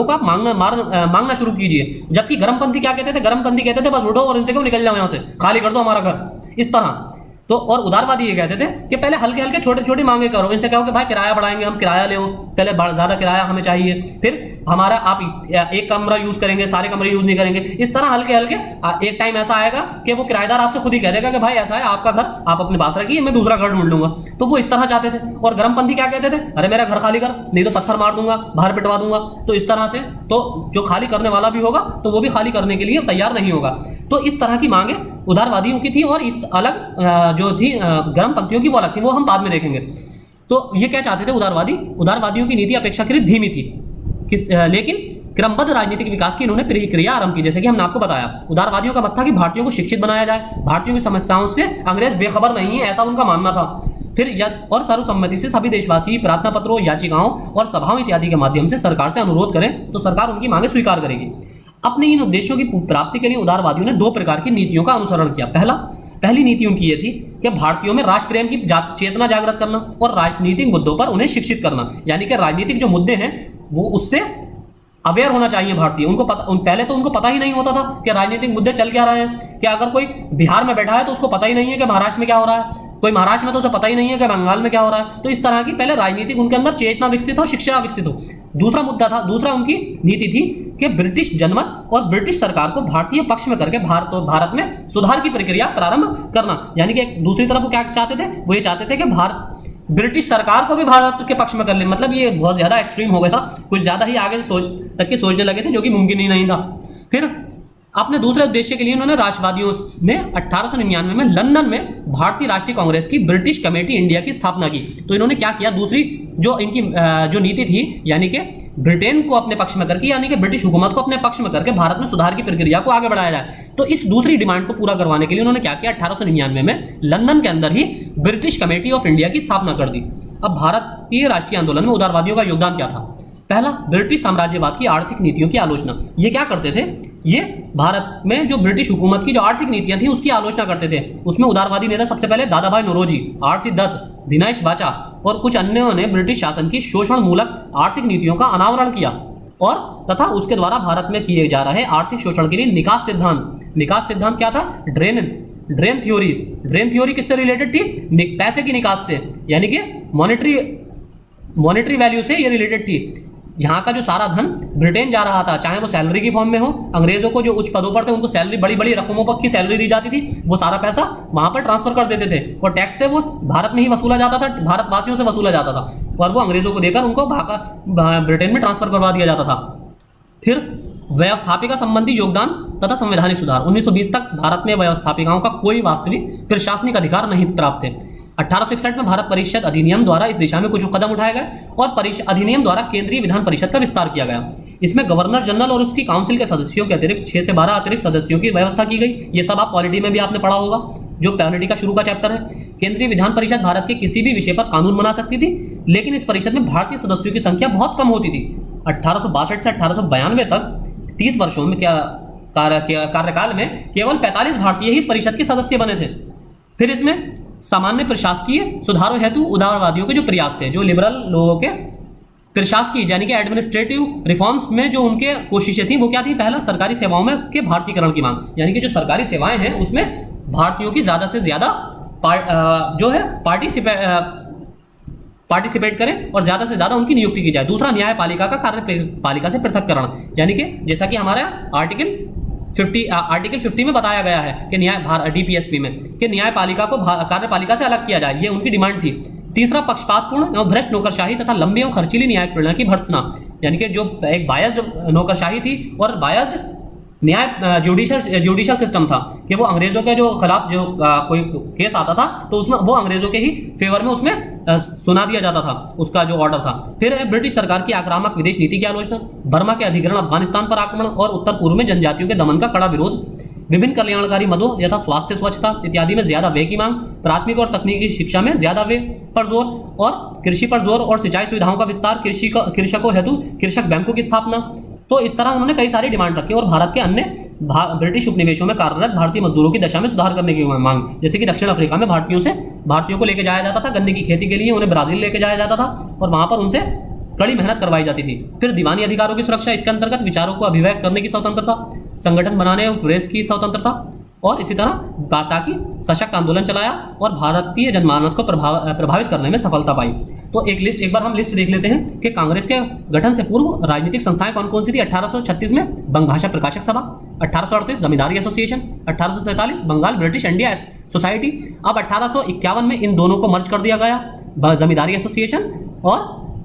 को आप मांगना शुरू कीजिए। जबकि गर्मपंथी क्या कहते थे? गर्मपंथी कहते थे बस उठो और इनसे क्यों निकल जाओ, यहाँ से खाली कर दो हमारा घर, इस तरह। तो और उदारवादी ये कहते थे कि पहले हल्के हल्के छोटे छोटी मांगे करो, इनसे कहो कि भाई किराया बढ़ाएंगे, हम किराया ले, पहले ज़्यादा किराया हमें चाहिए, फिर हमारा आप एक कमरा यूज़ करेंगे, सारे कमरे यूज़ नहीं करेंगे। इस तरह हल्के हल्के एक टाइम ऐसा आएगा कि वो किराएदार आपसे खुद ही कह देगा कि भाई ऐसा है, आपका घर आप अपने पास रखिए, मैं दूसरा घर ढूंढ लूंगा। तो वो इस तरह चाहते थे। और गर्मपंथी क्या कहते थे? अरे मेरा घर खाली कर, नहीं तो पत्थर मार दूंगा, बाहर पिटवा दूंगा। तो इस तरह से तो जो खाली करने वाला भी होगा तो वो भी खाली करने के लिए तैयार नहीं होगा। तो इस तरह की मांगे उदारवादियों की थी, और इस अलग जो थी गर्मपंथियों की वो अलग थी, वो हम बाद में देखेंगे। तो ये क्या चाहते थे उदारवादियों की नीति अपेक्षाकृत धीमी थी, लेकिन क्रमबद्ध राजनीतिक विकास की इन्होंने प्रक्रिया आरंभ की। जैसे कि हमने आपको बताया, उदारवादियों का मत था कि भारतीयों को शिक्षित बनाया जाए, भारतीयों की समस्याओं से अंग्रेज बेखबर नहीं है, ऐसा उनका मानना था। फिर और सर्वसम्मति से सभी देशवासी प्रार्थना पत्रों, याचिकाओं और सभाओं इत्यादि के माध्यम से सरकार से अनुरोध करें तो सरकार उनकी मांगे स्वीकार करेगी। अपने इन उद्देश्यों की प्राप्ति के लिए उदारवादियों ने 2 प्रकार की नीतियों का अनुसरण किया। पहली नीति उनकी ये थी कि भारतीयों में राष्ट्र प्रेम की चेतना जागृत करना और राजनीतिक मुद्दों पर उन्हें शिक्षित करना। यानी कि राजनीतिक जो मुद्दे हैं वो उससे अवेयर होना चाहिए भारतीय। पहले तो उनको पता ही नहीं होता था कि राजनीतिक मुद्दे चल क्या रहे हैं। कि अगर कोई बिहार में बैठा है तो उसको पता ही नहीं है कि महाराष्ट्र में क्या हो रहा है, कोई महाराष्ट्र में तो उसे पता ही नहीं है कि बंगाल में क्या हो रहा है। तो इस तरह की पहले राजनीतिक उनके अंदर चेतना विकसित हो, शिक्षा विकसित हो। दूसरा उनकी नीति थी कि ब्रिटिश जनमत और ब्रिटिश सरकार को भारतीय पक्ष में करके भारत में सुधार की प्रक्रिया प्रारंभ करना। यानी कि दूसरी तरफ वो क्या चाहते थे? वो ये चाहते थे कि ब्रिटिश सरकार को भी भारत के पक्ष में कर ले। मतलब ये बहुत ज्यादा एक्सट्रीम हो गया, कुछ ज्यादा ही आगे तक के सोचने लगे थे, जो कि मुमकिन ही नहीं था। फिर अपने दूसरे उद्देश्य के लिए उन्होंने राष्ट्रवादियों ने 1899 में लंदन में भारतीय राष्ट्रीय कांग्रेस की ब्रिटिश कमेटी इंडिया की स्थापना की। तो इन्होंने क्या किया? दूसरी जो इनकी जो नीति थी, यानी कि ब्रिटेन को अपने पक्ष में करके, यानी कि ब्रिटिश हुकूमत को अपने पक्ष में करके भारत में सुधार की प्रक्रिया को आगे बढ़ाया जाए। तो इस दूसरी डिमांड को पूरा करवाने के लिए उन्होंने क्या किया? 1899 में लंदन के अंदर ही ब्रिटिश कमेटी ऑफ इंडिया की स्थापना कर दी। अब भारतीय राष्ट्रीय आंदोलन में उदारवादियों का योगदान क्या था? पहला, ब्रिटिश साम्राज्यवाद की आर्थिक नीतियों की आलोचना। ये क्या करते थे? ये भारत में जो ब्रिटिश हुकूमत की जो आर्थिक नीतियां थी उसकी आलोचना करते थे। उसमें उदारवादी नेता सबसे पहले दादा भाई नौरोजी, आरसी दत्त, दिनेश बाचा और कुछ अन्यों ने ब्रिटिश शासन की शोषण मूलक आर्थिक नीतियों का अनावरण किया और तथा उसके द्वारा भारत में किए जा रहे आर्थिक शोषण के लिए निकास सिद्धांत क्या था? ड्रेन थ्योरी किससे रिलेटेड थी? पैसे की निकास से, यानी कि मॉनेटरी वैल्यू से ये रिलेटेड थी। यहाँ का जो सारा धन ब्रिटेन जा रहा था, चाहे वो सैलरी की फॉर्म में हो, अंग्रेजों को जो उच्च पदों पर थे उनको सैलरी, बड़ी बड़ी रकमों पर की सैलरी दी जाती थी, वो सारा पैसा वहां पर ट्रांसफर कर देते थे और टैक्स से वो भारत में ही वसूला जाता था, भारतवासियों से वसूला जाता था और वो अंग्रेजों को देकर उनको ब्रिटेन में ट्रांसफर करवा दिया जाता था। फिर व्यवस्थापिका संबंधी योगदान तथा संवैधानिक सुधार। 1920 तक भारत में व्यवस्थापिकाओं का कोई वास्तविक प्रशासनिक अधिकार नहीं प्राप्त थे। 1861 में भारत परिषद अधिनियम द्वारा इस दिशा में कुछ कदम उठाए गए और अधिनियम द्वारा केंद्रीय विधान परिषद का विस्तार किया गया। इसमें गवर्नर जनरल और उसकी काउंसिल के सदस्यों के अतिरिक्त 6 से 12 अतिरिक्त सदस्यों की व्यवस्था की गई। ये सब आप पॉलिटी में भी आपने पढ़ा होगा, जो पॉलिटी का शुरू का चैप्टर है। केंद्रीय विधान परिषद भारत के किसी भी विषय पर कानून बना सकती थी, लेकिन इस परिषद में भारतीय सदस्यों की संख्या बहुत कम होती थी। 1862 से 1892 तक 30 वर्षों में कार्यकाल में केवल 45 भारतीय ही इस परिषद के सदस्य बने थे। फिर इसमें सामान्य प्रशासकीय सुधारों हेतु उदारवादियों के जो प्रयास थे, जो लिबरल लोगों के प्रशासकीय यानी कि एडमिनिस्ट्रेटिव रिफॉर्म्स में जो उनके कोशिशें थी, वो क्या थी? पहला, सरकारी सेवाओं में के भारतीयकरण की मांग, यानी कि जो सरकारी सेवाएं हैं उसमें भारतीयों की ज्यादा से ज्यादा जो है पार्टिसिपेट करें और ज्यादा से ज्यादा उनकी नियुक्ति की जाए। दूसरा, न्यायपालिका का कार्यपालिका से पृथककरण, यानी कि जैसा कि हमारा आर्टिकल 50 में बताया गया है कि डीपीएसपी में कि न्यायपालिका को कार्यपालिका से अलग किया जाए, ये उनकी डिमांड थी। तीसरा, पक्षपातपूर्ण एवं भ्रष्ट नौकरशाही तथा लंबी और खर्चीली न्यायिक प्रणाली की भर्त्सना, यानी कि जो एक बायस्ड नौकरशाही थी और बायस्ड न्याय जुडिशियल सिस्टम था कि वो अंग्रेजों के जो खिलाफ जो कोई केस आता था तो उसमें वो अंग्रेजों के ही फेवर में उसमें सुना दिया जाता था, उसका जो ऑर्डर था। फिर ब्रिटिश सरकार की आक्रामक विदेश नीति की आलोचना, बर्मा के अधिग्रहण, अफगानिस्तान पर आक्रमण और उत्तर पूर्व में जनजातियों के दमन का कड़ा विरोध, विभिन्न कल्याणकारी मदों यथा स्वास्थ्य, स्वच्छता इत्यादि में ज्यादा व्यय की मांग, प्राथमिक और तकनीकी शिक्षा में ज्यादा व्यय पर जोर और कृषि पर जोर और सिंचाई सुविधाओं का विस्तार, कृषकों हेतु कृषक बैंकों की स्थापना। तो इस तरह उन्होंने कई सारी डिमांड रखी और भारत के अन्य ब्रिटिश उपनिवेशों में कार्यरत भारतीय मजदूरों की दशा में सुधार करने की मांग, जैसे कि दक्षिण अफ्रीका में भारतीयों को लेके जाया जाता था गन्ने की खेती के लिए, उन्हें ब्राजील लेके जाया जाता था और वहां पर उनसे कड़ी मेहनत करवाई जाती थी। फिर दीवानी अधिकारों की सुरक्षा, इसके अंतर्गत विचारों को अभिव्यक्त करने की स्वतंत्रता, संगठन बनाने और प्रेस की स्वतंत्रता, और इसी तरह ताकि सशक्त आंदोलन चलाया और भारतीय जनमानस को प्रभावित करने में सफलता पाई। तो एक बार हम लिस्ट देख लेते हैं कि कांग्रेस के गठन से पूर्व राजनीतिक संस्थाएं कौन कौन सी थी। 1836 में बंगभाषा Prakashak Sabha, 1838 zamindari association, 1847 Bengal British India society. अब 1851 में इन दोनों को मर्ज कर दिया गया, जमींदारी एसोसिएशन और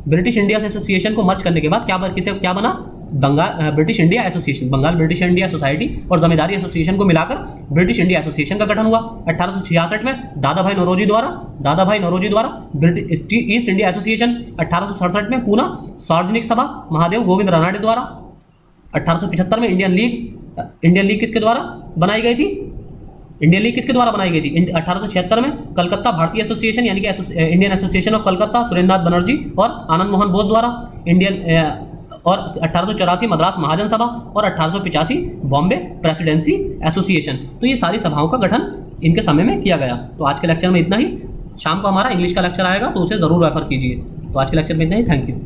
ब्रिटिश इंडिया एसोसिएशन को मर्ज करने के बाद क्या बना, Bengal British India association, Bengal British India society और जमींदारी एसोसिएशन को मिलाकर ब्रिटिश इंडिया एसोसिएशन का गठन हुआ। 1866 में दादाभाई नौरोजी द्वारा ब्रिटिश ईस्ट इंडिया एसोसिएशन। 1867 में पुनः सार्वजनिक सभा महादेव गोविंद रानडे द्वारा। 1875 में इंडियन लीग किसके द्वारा बनाई गई थी? 1876 में कलकत्ता भारतीय एसोसिएशन यानी कि Indian association of Calcutta, Surendranath Banerjee और आनंद मोहन बोस द्वारा और 1884 मद्रास महाजन सभा और 1885 बॉम्बे प्रेसिडेंसी एसोसिएशन। तो ये सारी सभाओं का गठन इनके समय में किया गया। तो आज के लेक्चर में इतना ही। शाम को हमारा इंग्लिश का लेक्चर आएगा तो उसे ज़रूर रेफर कीजिए। तो आज के लेक्चर में इतना ही। Thank you.